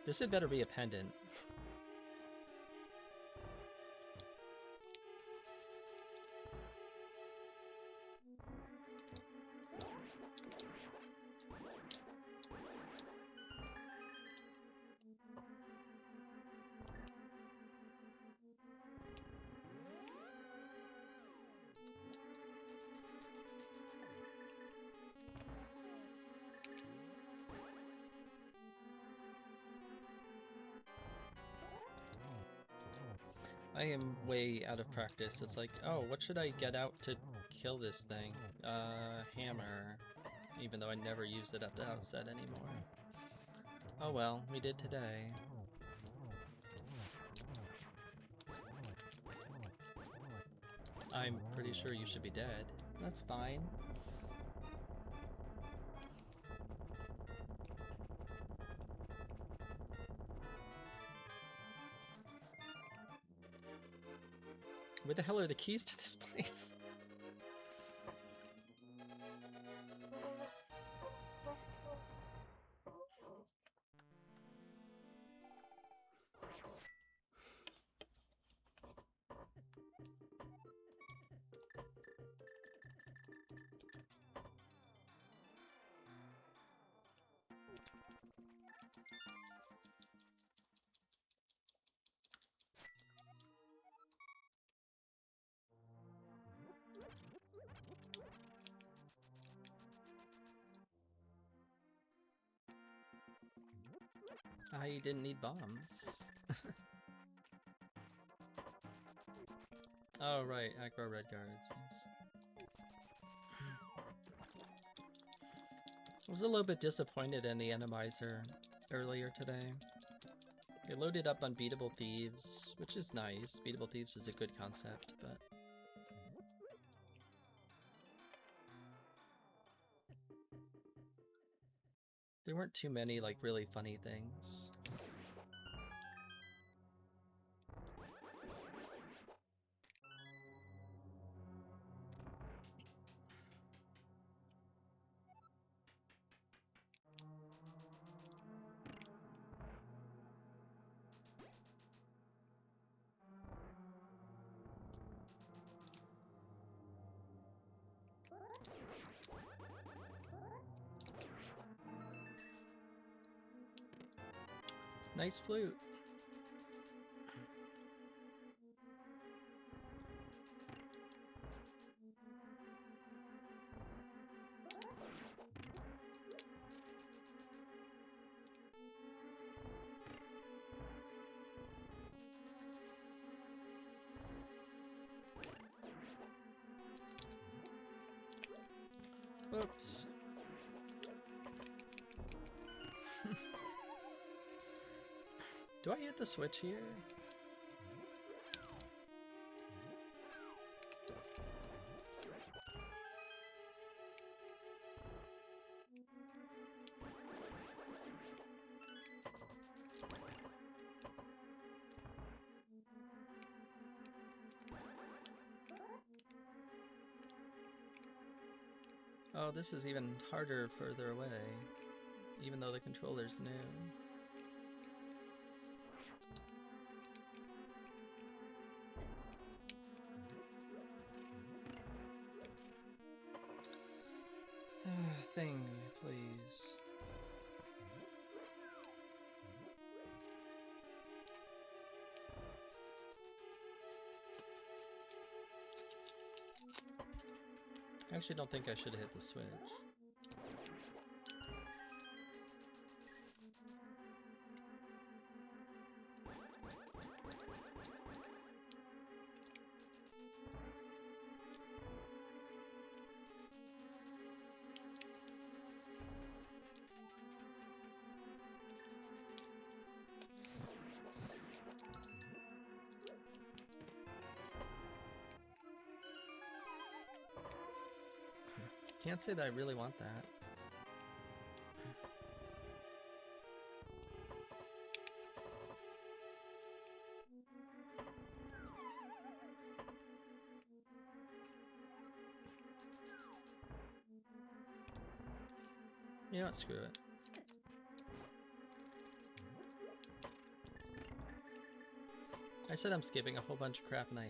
This had better be a pendant. I am way out of practice. It's like, oh, what should I get out to kill this thing? Hammer. Even though I never use it at the outset anymore. Oh well, we did today. I'm pretty sure you should be dead. That's fine. Where the hell are the keys to this place? I didn't need bombs. Oh right, Aqua Red Guards, yes. I was a little bit disappointed in the Enemizer earlier today. They loaded up Unbeatable Thieves, which is nice. Beatable Thieves is a good concept, but... there weren't too many, like, really funny things. Nice flute. Whoops. Do I hit the switch here? Oh, this is even harder further away, even though the controller's new. Thing, please. I actually don't think I should have hit the switch. Can't say that I really want that. You know what, screw it. I said I'm skipping a whole bunch of crap and I am.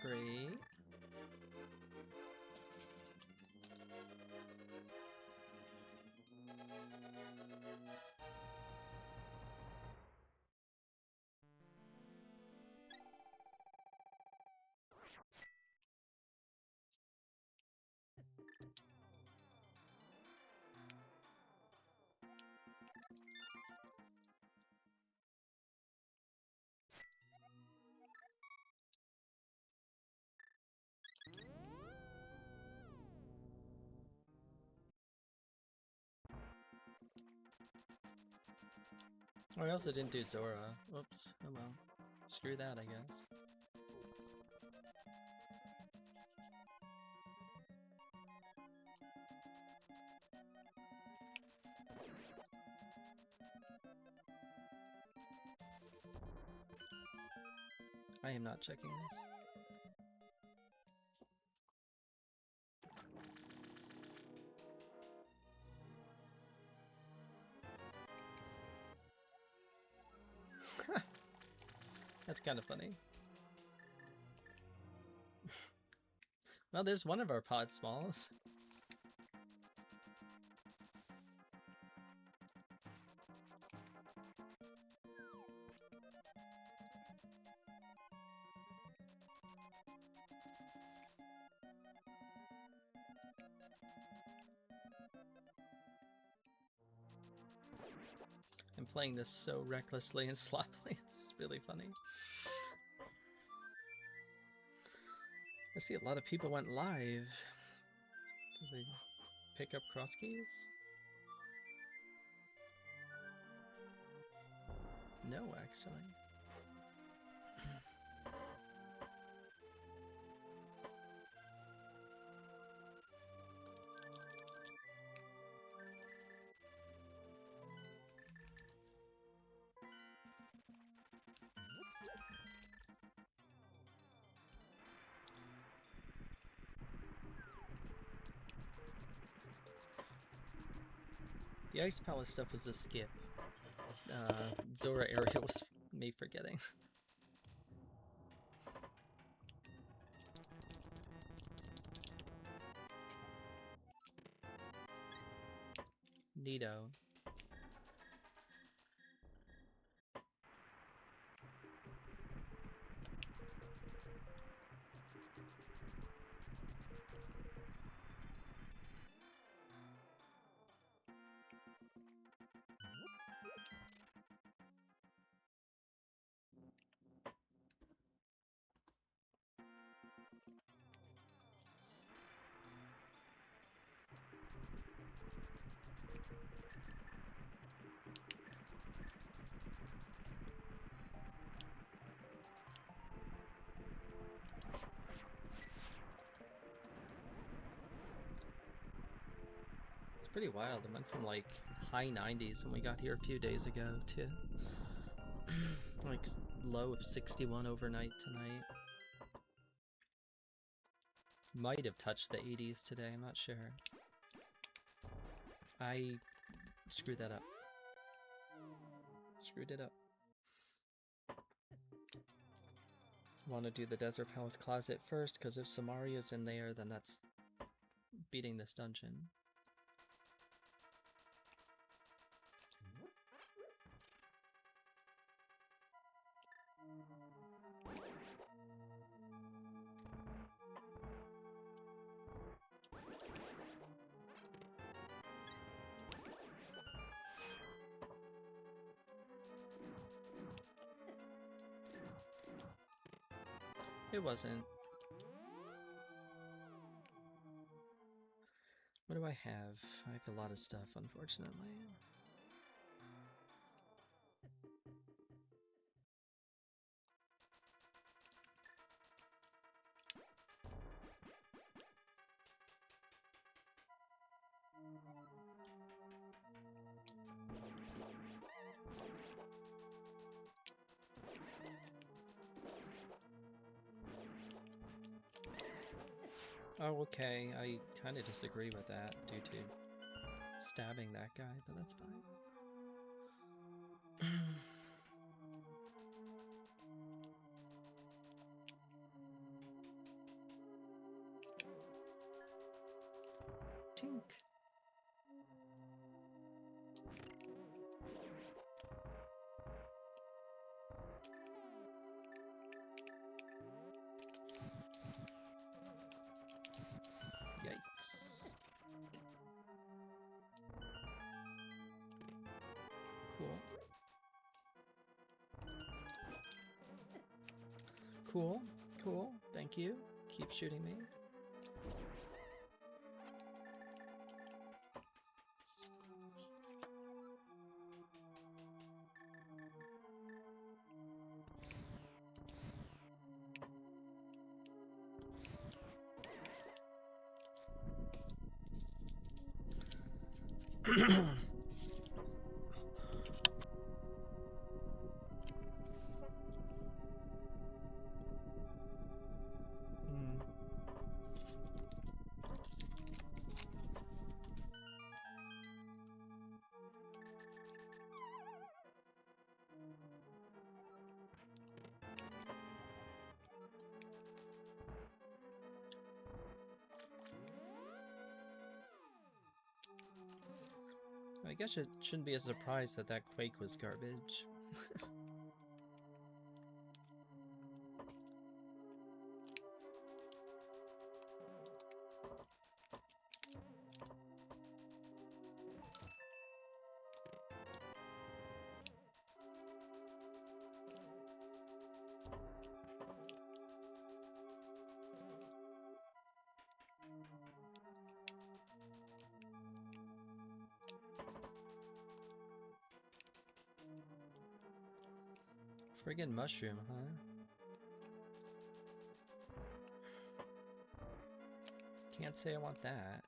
Great. Oh, I also didn't do Zora. Whoops. Oh well. Screw that, I guess. I am not checking this. That's kind of funny. Well, there's one of our pod smalls. I'm playing this so recklessly and sloppily, it's really funny. I see a lot of people went live. Did they pick up cross keys? No, actually. The Ice Palace stuff was a skip. Zora area was me forgetting. Neato. Pretty wild. It went from like high 90s when we got here a few days ago to like low of 61 overnight tonight. Might have touched the 80s today, I'm not sure. I screwed that up. Screwed it up. Want to do the Desert Palace Closet first, because if Samaria's in there, then that's beating this dungeon. It wasn't. What do I have? I have a lot of stuff, unfortunately. Oh, okay. I kind of disagree with that due to stabbing that guy, but that's fine. Tink. Cool, cool, thank you. Keep shooting me. I guess it shouldn't be a surprise that that Quake was garbage. Friggin' mushroom, huh? Can't say I want that.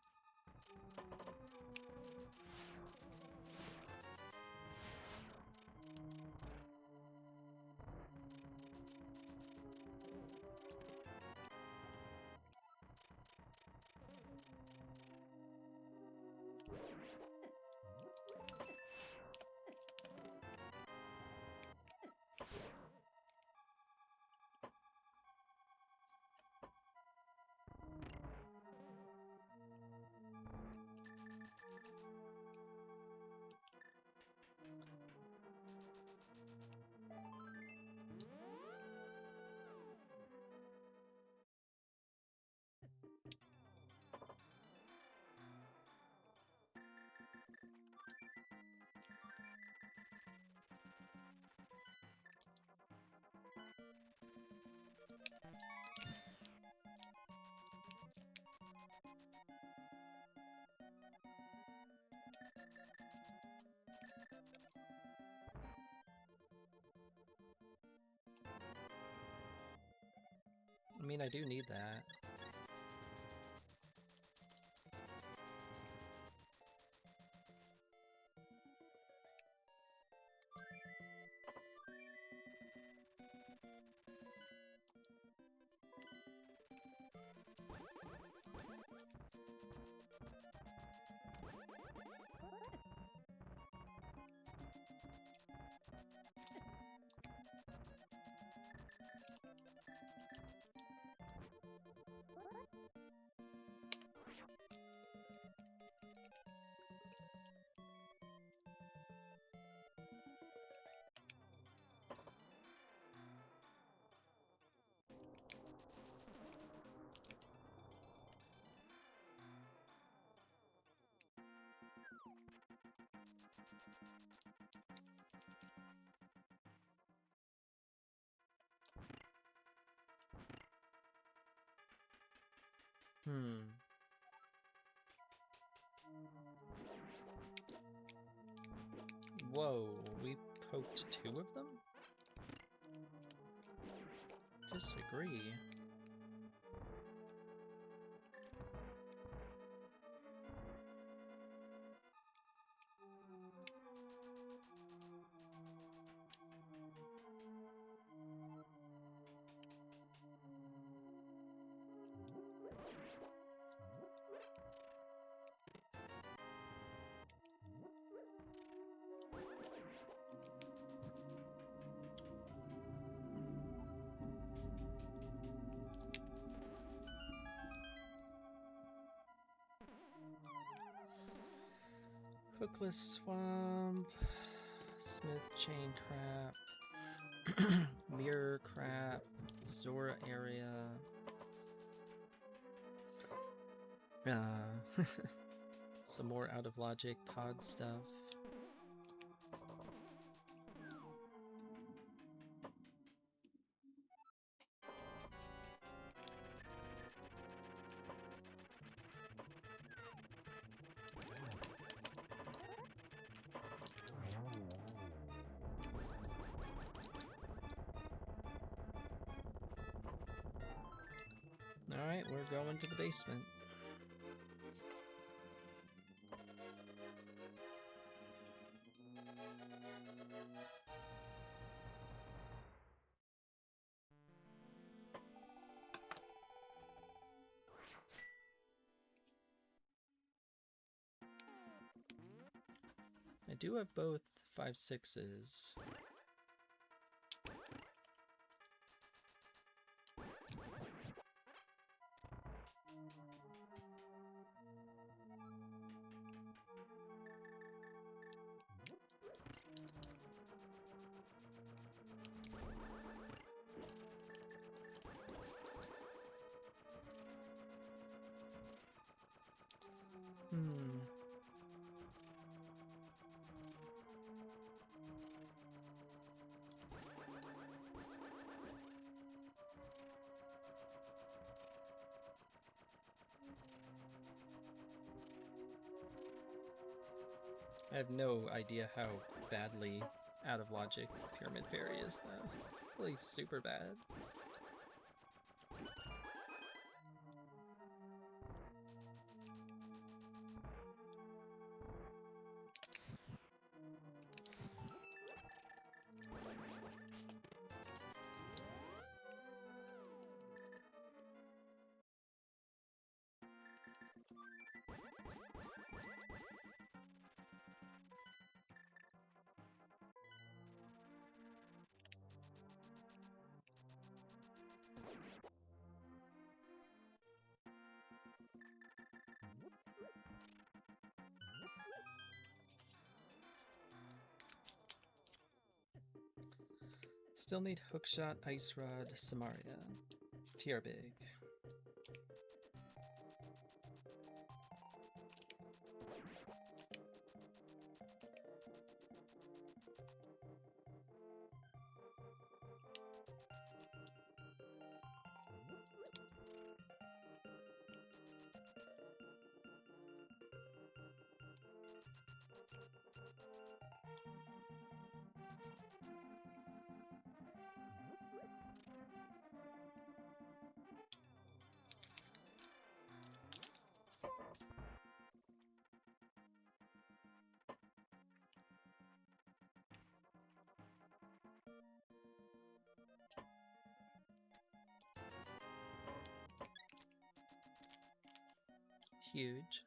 I mean, I do need that. Whoa, we poked 2 of them? Disagree. Hookless Swamp, Smith Chain Crap, Mirror Crap, Zora Area, some more Out of Logic pod stuff. Alright, we're going to the basement. I do have both 5/6s. I have no idea how badly out of logic Pyramid Fairy is, though. Really super bad. Still need Hookshot, Ice Rod, Samaria. TR Big. huge.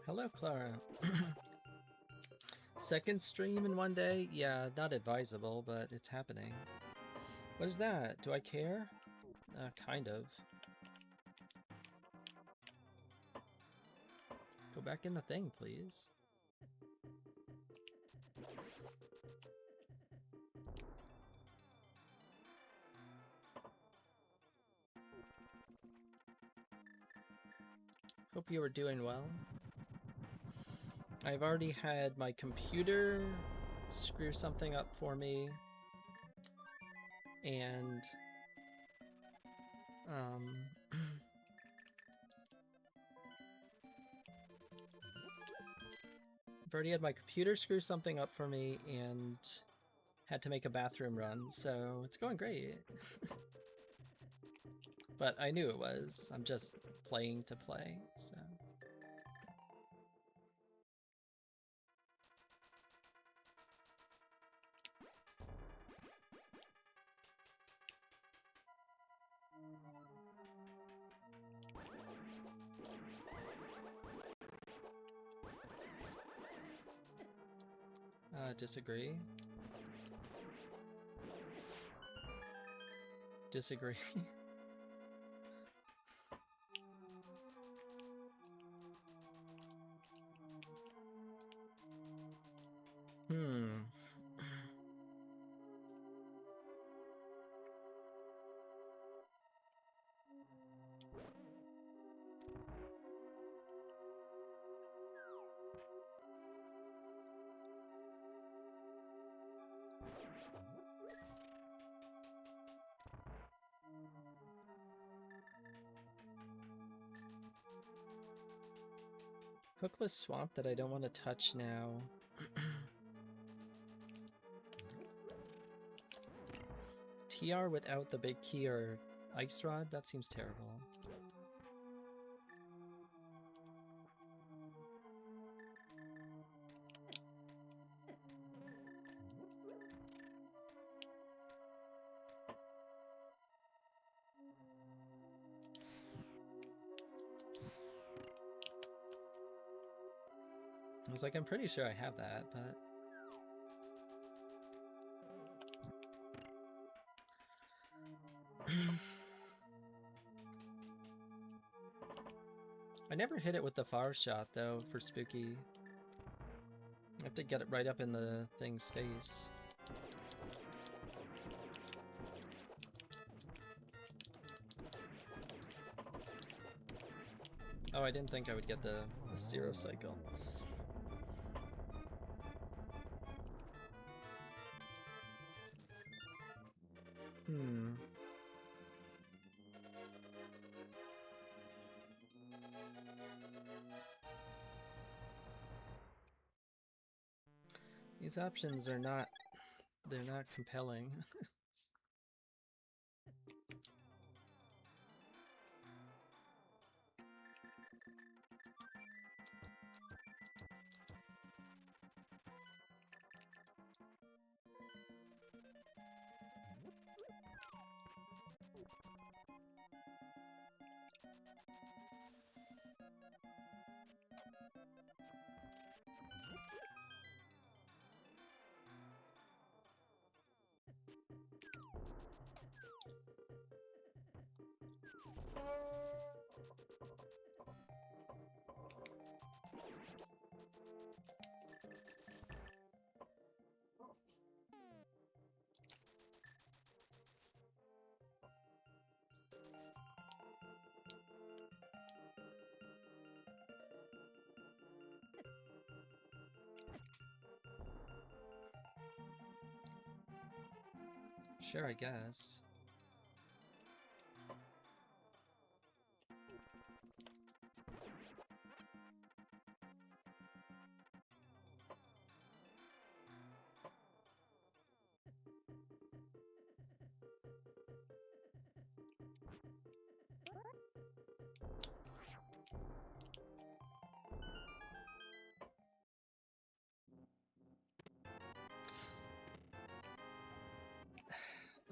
Hello, Clara. Second stream in one day? Yeah, not advisable, but it's happening. What is that? Do I care? Kind of. Go back in the thing, please. Hope you are doing well. I've already had my computer screw something up for me, and I've already had my computer screw something up for me and had to make a bathroom run, so it's going great. But I knew it was. I'm just playing to play, so. Disagree. Disagree. Hookless swamp that I don't want to touch now. TR without the big key or ice rod? That seems terrible. I was like, I'm pretty sure I have that, but... I never hit it with the far shot, though, for Spooky. I have to get it right up in the thing's face. Oh, I didn't think I would get the zero cycle. These options are not, they're not compelling. Sure, I guess.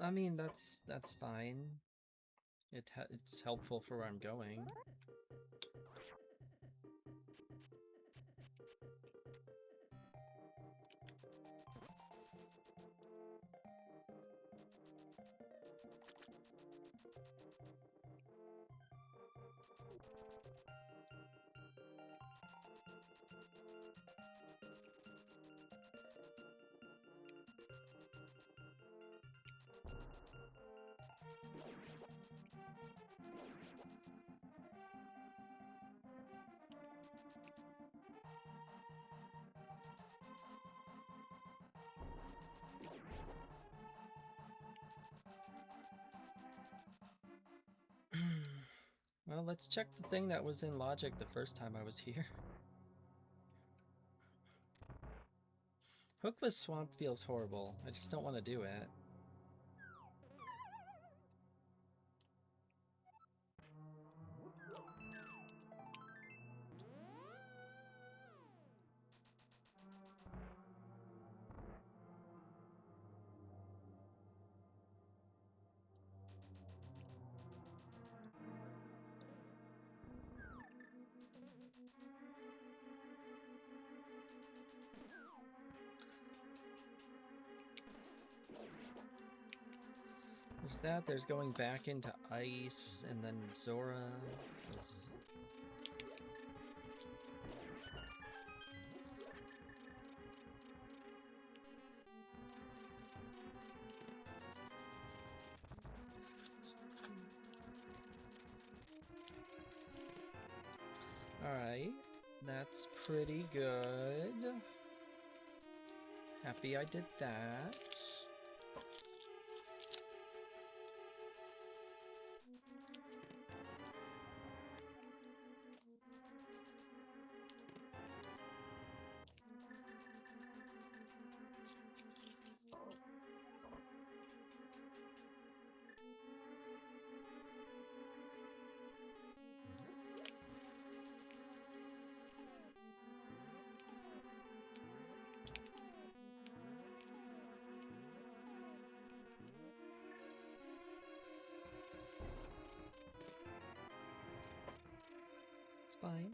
I mean, that's fine. It's helpful for where I'm going. Well, let's check the thing that was in logic the first time I was here. Hookless Swamp feels horrible. I just don't want to do it. There's that, there's going back into ice, and then Zora. Ugh. Alright, that's pretty good. Happy I did that. It's fine.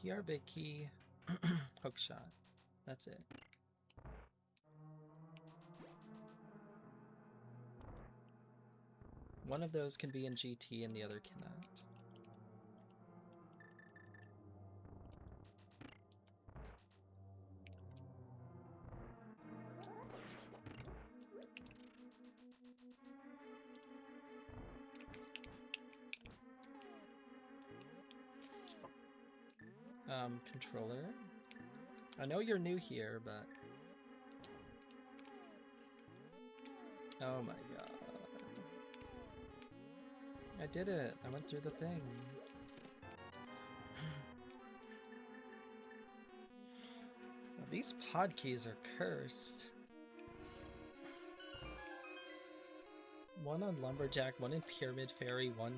TR big key, hook shot. That's it. One of those can be in GT and the other cannot. Controller. I know you're new here, but... Oh my god. I did it! I went through the thing. Well, these pod keys are cursed. One on Lumberjack, one in Pyramid Fairy, one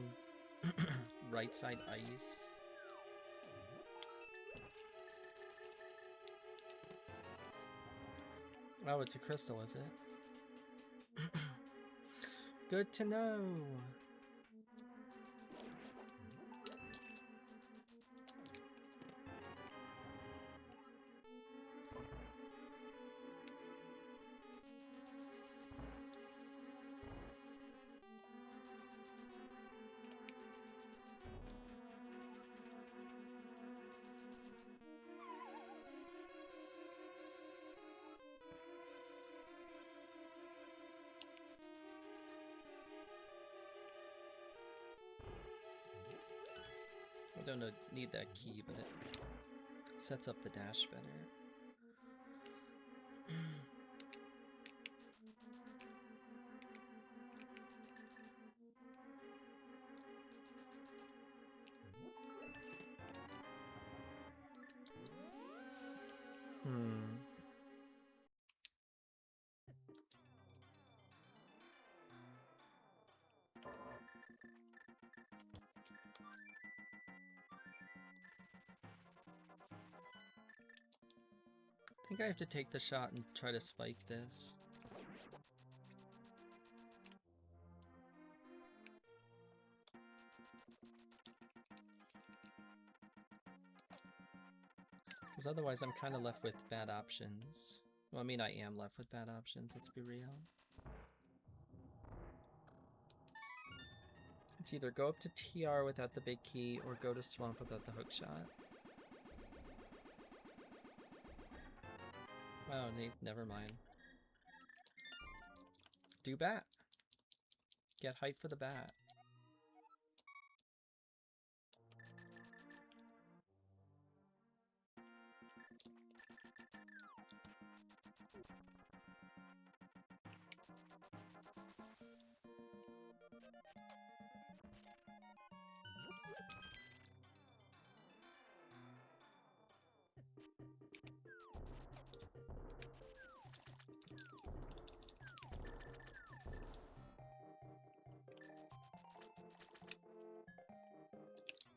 right side ice. Oh, it's a crystal, is it? Good to know. I don't need that key, but it sets up the dash better. I think I have to take the shot and try to spike this. Because otherwise I'm kind of left with bad options. Well, I mean, I am left with bad options, let's be real. It's either go up to TR without the big key, or go to Swamp without the hook shot. Oh, never mind. Do bat. Get hype for the bat.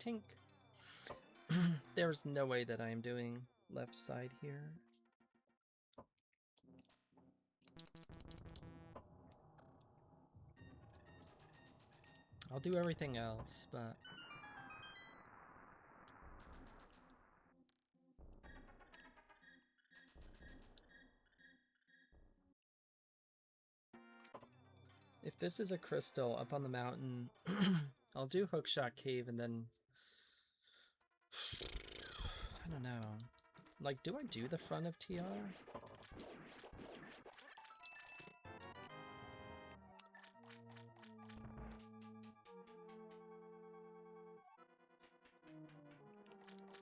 Tink. There's no way that I am doing left side here. I'll do everything else, but... if this is a crystal up on the mountain, I'll do Hookshot Cave and then... I don't know. Like, do I do the front of TR?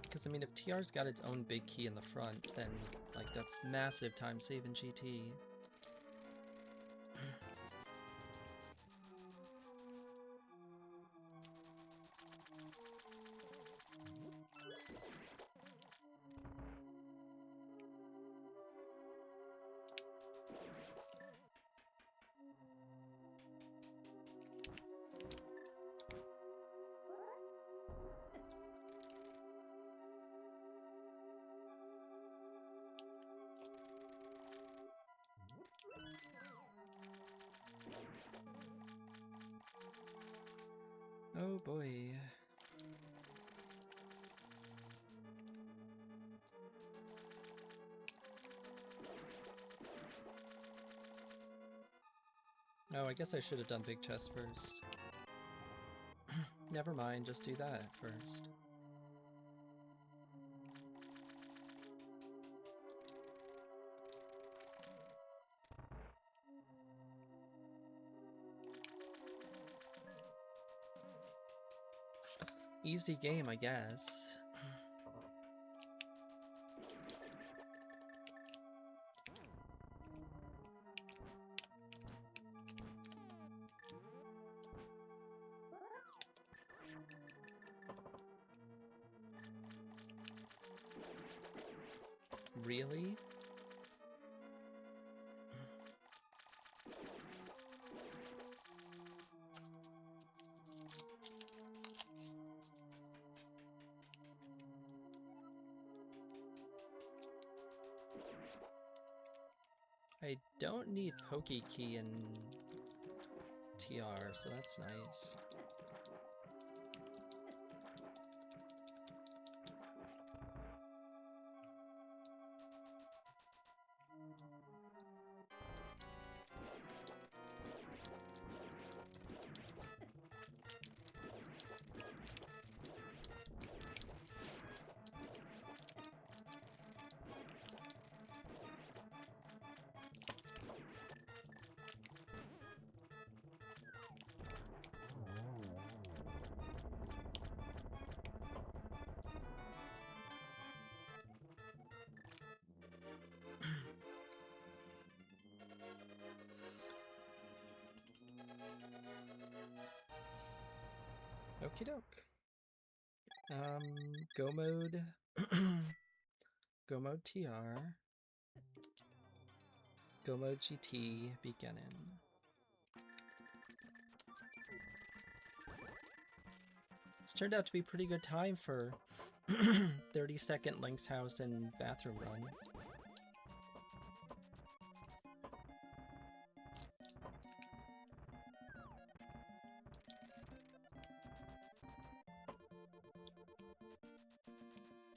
Because, I mean, if TR's got its own big key in the front, then, like, that's massive time save in GT. Oh boy. Oh, I guess I should have done big chest first. Never mind, just do that first. Easy game, I guess. Really? I don't need Pokekey in TR, so that's nice. Okie doke. Go mode. Go mode TR. Go mode GT beginning. This turned out to be a pretty good time for 30-second Link's house and bathroom run.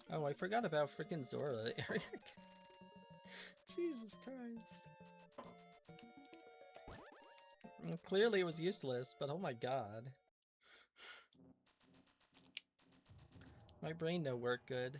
Oh, I forgot about frickin' Zora, Eric. Jesus Christ. Well, clearly it was useless, but oh my god. My brain no work good.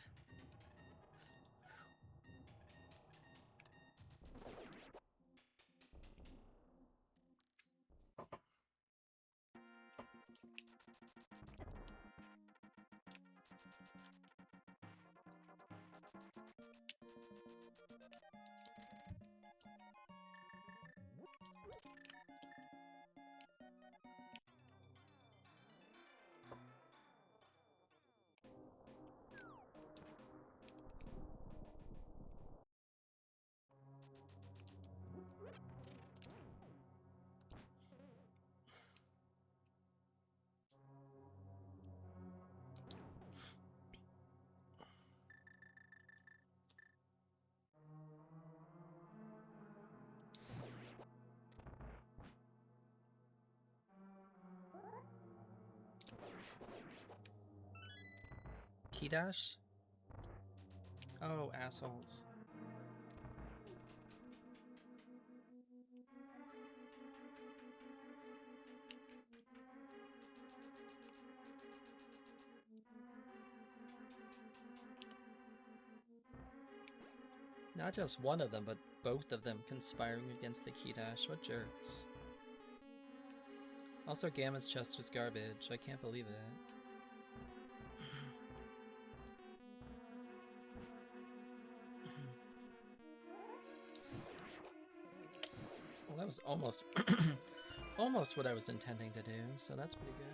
Key dash? Oh, assholes. Not just one of them, but both of them conspiring against the key dash. What jerks. Also, Gamma's chest was garbage. I can't believe it. Well, that was almost almost what I was intending to do, so that's pretty good.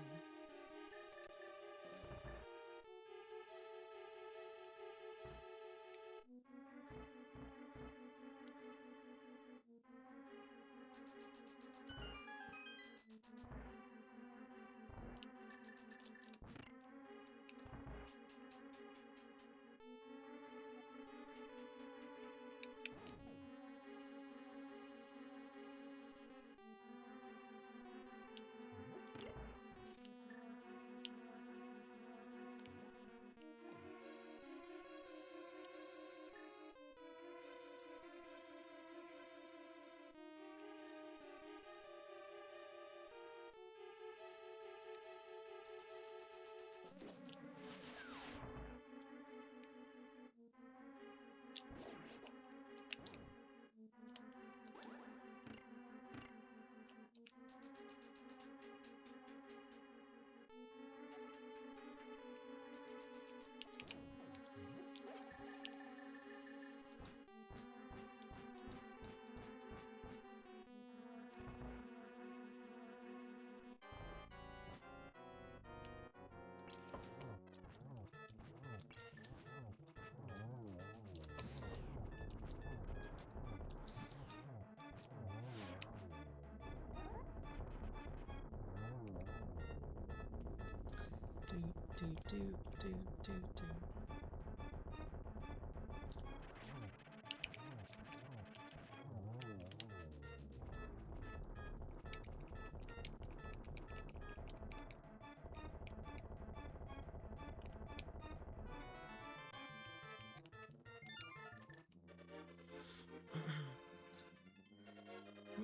Do.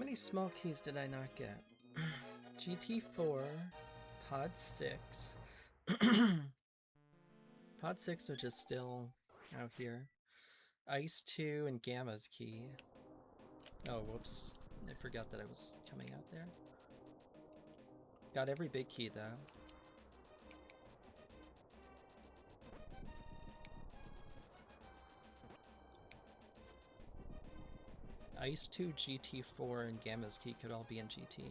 many small keys did I not get? GT4, Pod 6. Pod 6, which is still out here. Ice 2 and Gamma's key. Oh, whoops. I forgot that I was coming out there. Got every big key, though. Ice 2, GT4, and Gamma's key could all be in GT.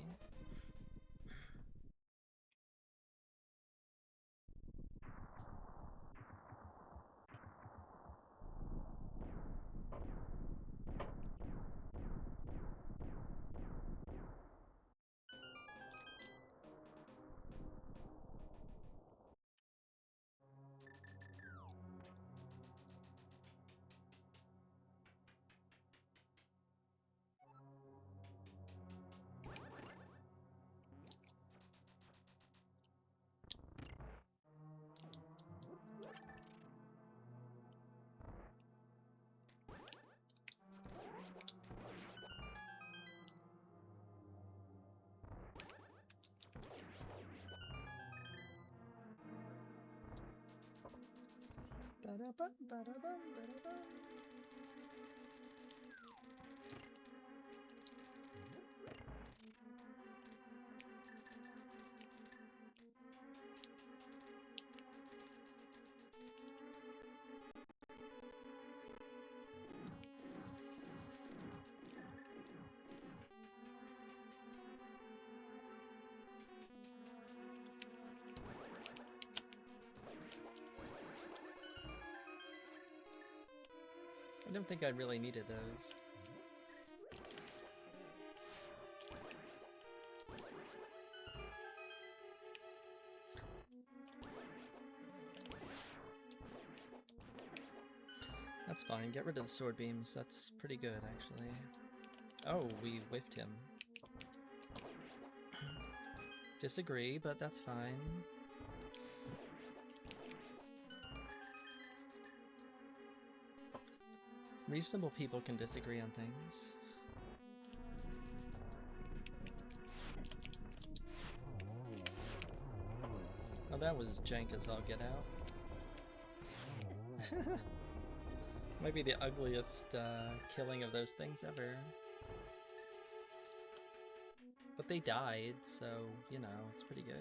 I don't think I really needed those. That's fine. Get rid of the sword beams. That's pretty good, actually. Oh, we whiffed him. Disagree, but that's fine. Reasonable people can disagree on things. Oh, that was jank as all get out. Might be the ugliest killing of those things ever. But they died, so, you know, it's pretty good.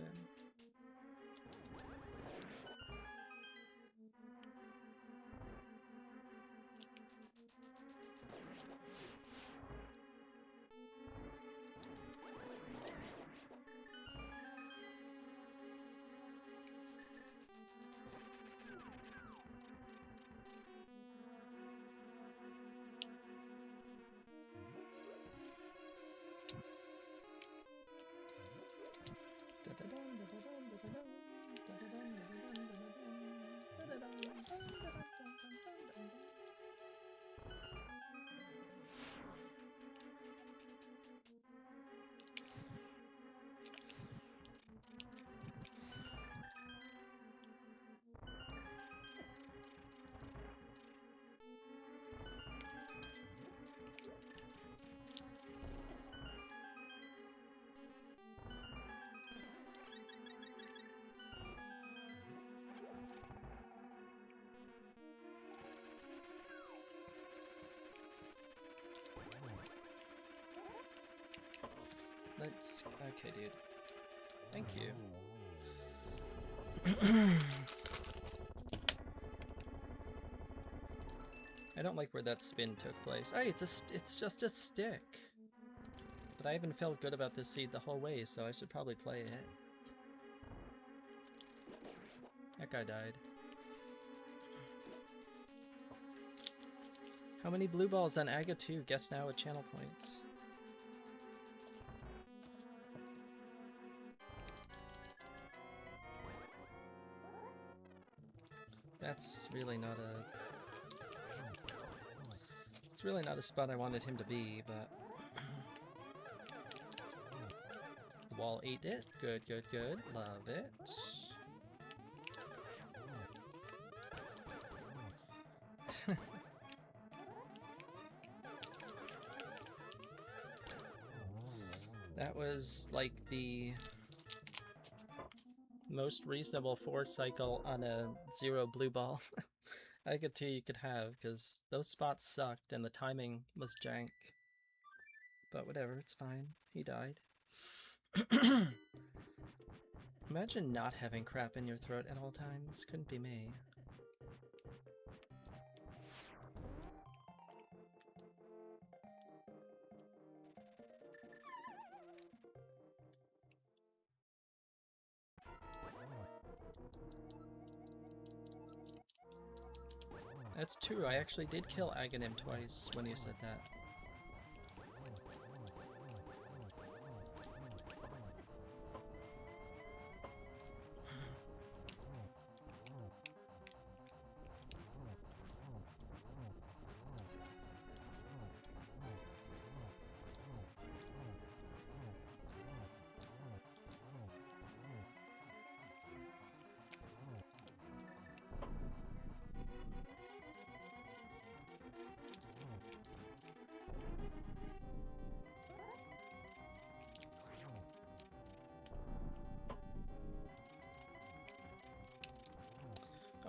Let's... okay, dude. Thank you. I don't like where that spin took place. Hey, it's just a stick. But I haven't felt good about this seed the whole way, so I should probably play it. That guy died. How many blue balls on Aga 2? Guess now at channel points. That's really not a... it's really not a spot I wanted him to be, but... the wall ate it. Good, good, good. Love it. was like the most reasonable 4 cycle on a 0 blue ball I could tell you could have, because those spots sucked and the timing was jank. But whatever, it's fine. He died. Imagine not having crap in your throat at all times. Couldn't be me. That's true, I actually did kill Aghanim twice when you said that.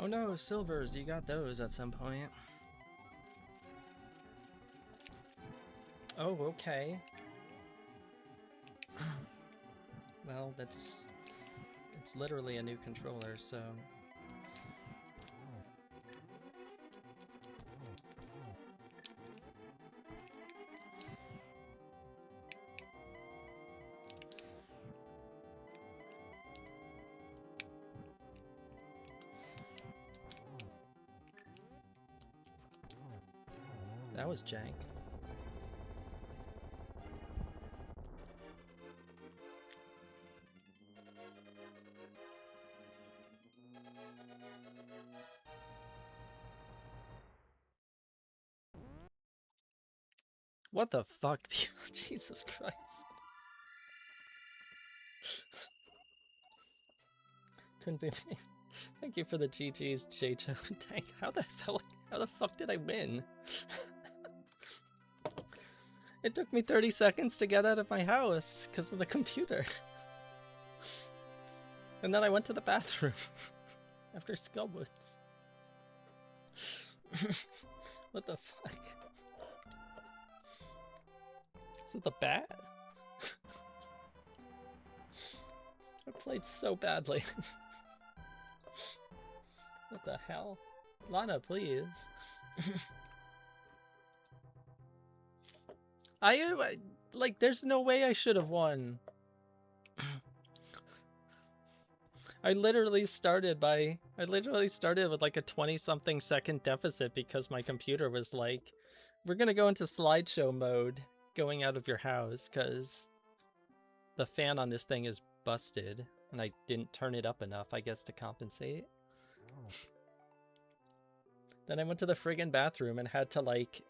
Oh no, silvers, you got those at some point. Oh, okay. Well, it's literally a new controller, so... That was jank. What the fuck? Jesus Christ. Couldn't be me. Thank you for the GG's, J-Joe. Dang, how the fuck did I win? It took me 30 seconds to get out of my house because of the computer. And then I went to the bathroom after Skullwoods. What the fuck? Is it the bat? I played so badly. What the hell? Lana, please. Like, there's no way I should have won. I literally started with like a 20-something second deficit because my computer was like, we're gonna go into slideshow mode going out of your house because the fan on this thing is busted and I didn't turn it up enough, I guess, to compensate. Then I went to the friggin' bathroom and had to like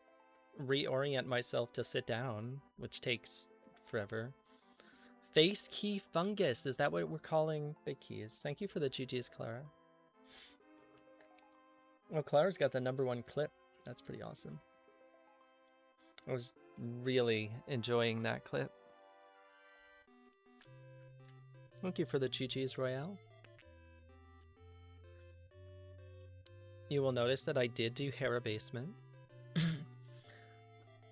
reorient myself to sit down, which takes forever. Face key fungus, is that what we're calling big keys? Thank you for the GG's, Clara. Well, Clara's got the #1 clip. That's pretty awesome. I was really enjoying that clip. Thank you for the GG's, Royale. You will notice that I did do Hera Basement.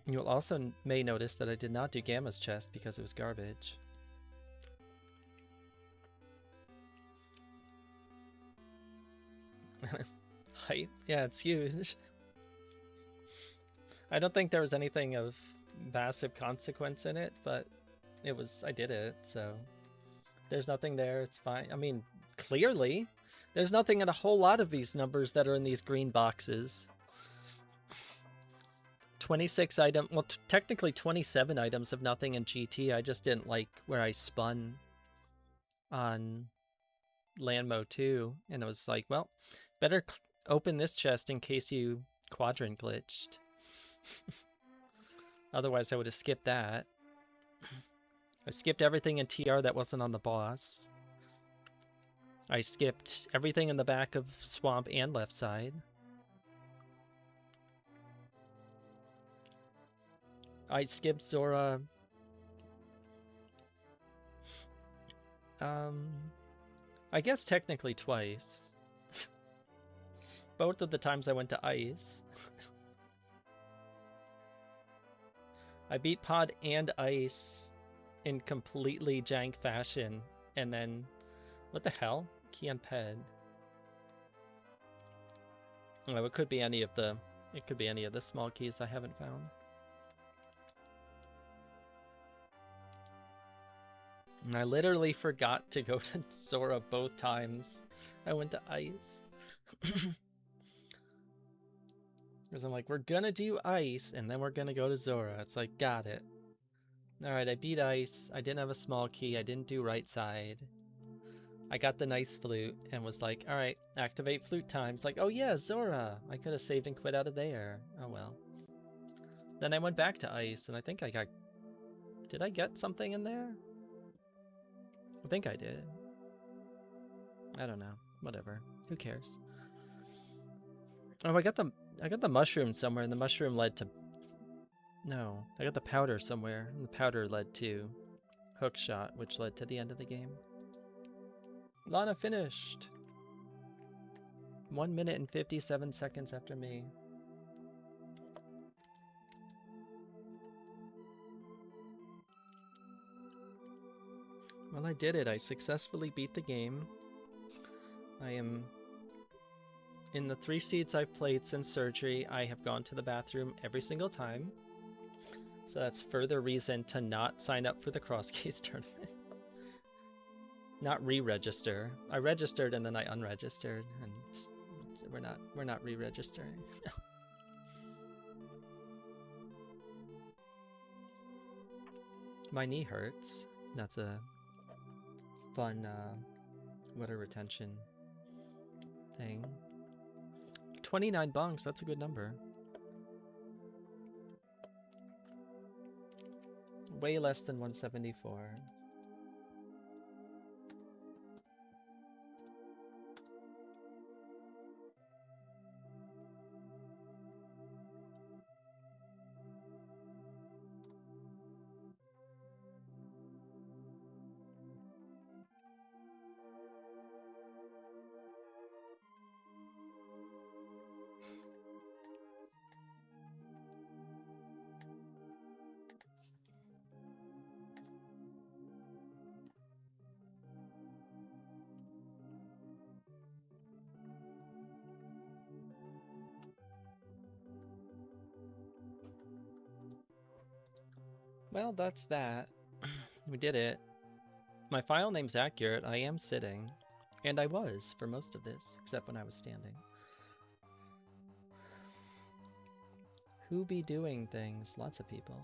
You will also may notice that I did not do Gamma's chest because it was garbage. Hype? Yeah, it's huge. I don't think there was anything of massive consequence in it, but it was, I did it, so there's nothing there, it's fine. I mean, clearly, there's nothing in a whole lot of these numbers that are in these green boxes. 26 items, well, technically 27 items of nothing in GT. I just didn't like where I spun on Landmo 2, and it was like, well, better open this chest in case you quadrant glitched. Otherwise, I would have skipped that. I skipped everything in TR that wasn't on the boss. I skipped everything in the back of Swamp and left side. I skipped Zora I guess technically twice. Both of the times I went to ice. I beat Pod and Ice in completely jank fashion, and then... What the hell? Key on Ped. Oh, it could be any of the... It could be any of the small keys I haven't found. And I literally forgot to go to Zora both times I went to Ice. Because I'm like, we're gonna do Ice, and then we're gonna go to Zora. It's like, got it. Alright, I beat Ice. I didn't have a small key. I didn't do right side. I got the nice flute and was like, alright, activate flute time. It's like, oh yeah, Zora! I could have saved and quit out of there. Oh well. Then I went back to Ice, and I think I got... Did I get something in there? I think I did. I don't know. Whatever. Who cares? Oh, I got the mushroom somewhere, and the mushroom led to... No, I got the powder somewhere, and the powder led to Hookshot, which led to the end of the game. Lana finished! 1 minute and 57 seconds after me. Well, I did it. I successfully beat the game. I am... In the 3 seeds I've played since surgery, I have gone to the bathroom every single time. So that's further reason to not sign up for the Cross Keys tournament. Not re-register. I registered and then I unregistered, and we're not re-registering. My knee hurts. That's a fun water retention thing. 29 bunks, that's a good number. Way less than 174. Well, that's that. We did it. My file name's accurate. I am sitting. And I was for most of this, except when I was standing. Who be doing things? Lots of people.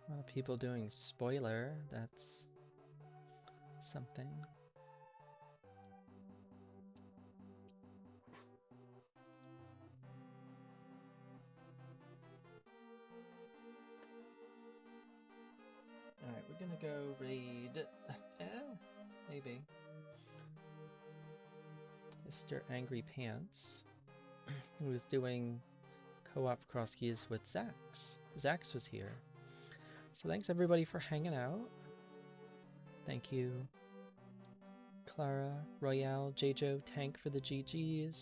A lot of people doing spoiler. That's something. Alright, we're gonna go raid... maybe. Mr. Angry Pants, who was doing co-op cross keys with Zax. Zax was here. So thanks everybody for hanging out. Thank you, Clara, Royale, Jjo, Tank for the GGs.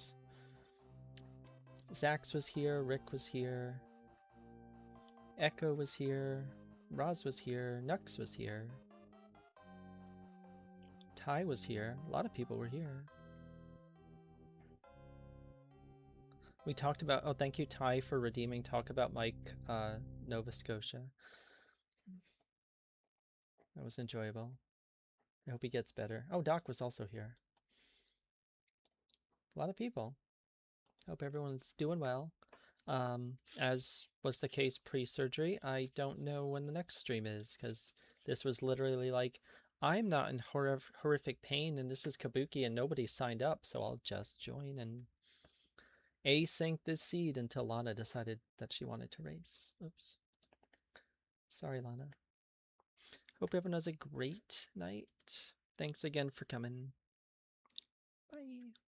Zax was here, Rick was here, Echo was here, Roz was here, Nux was here, Ty was here. A lot of people were here. We talked about... Oh, thank you, Ty, for redeeming Talk About Mike, Nova Scotia. That was enjoyable. I hope he gets better. Oh, Doc was also here. A lot of people. Hope everyone's doing well. As was the case pre-surgery, I don't know when the next stream is, because this was literally like, I'm not in horrific pain, and this is Cabookey, and nobody signed up, so I'll just join and async this seed until Lana decided that she wanted to race. Oops. Sorry, Lana. Hope everyone has a great night. Thanks again for coming. Bye.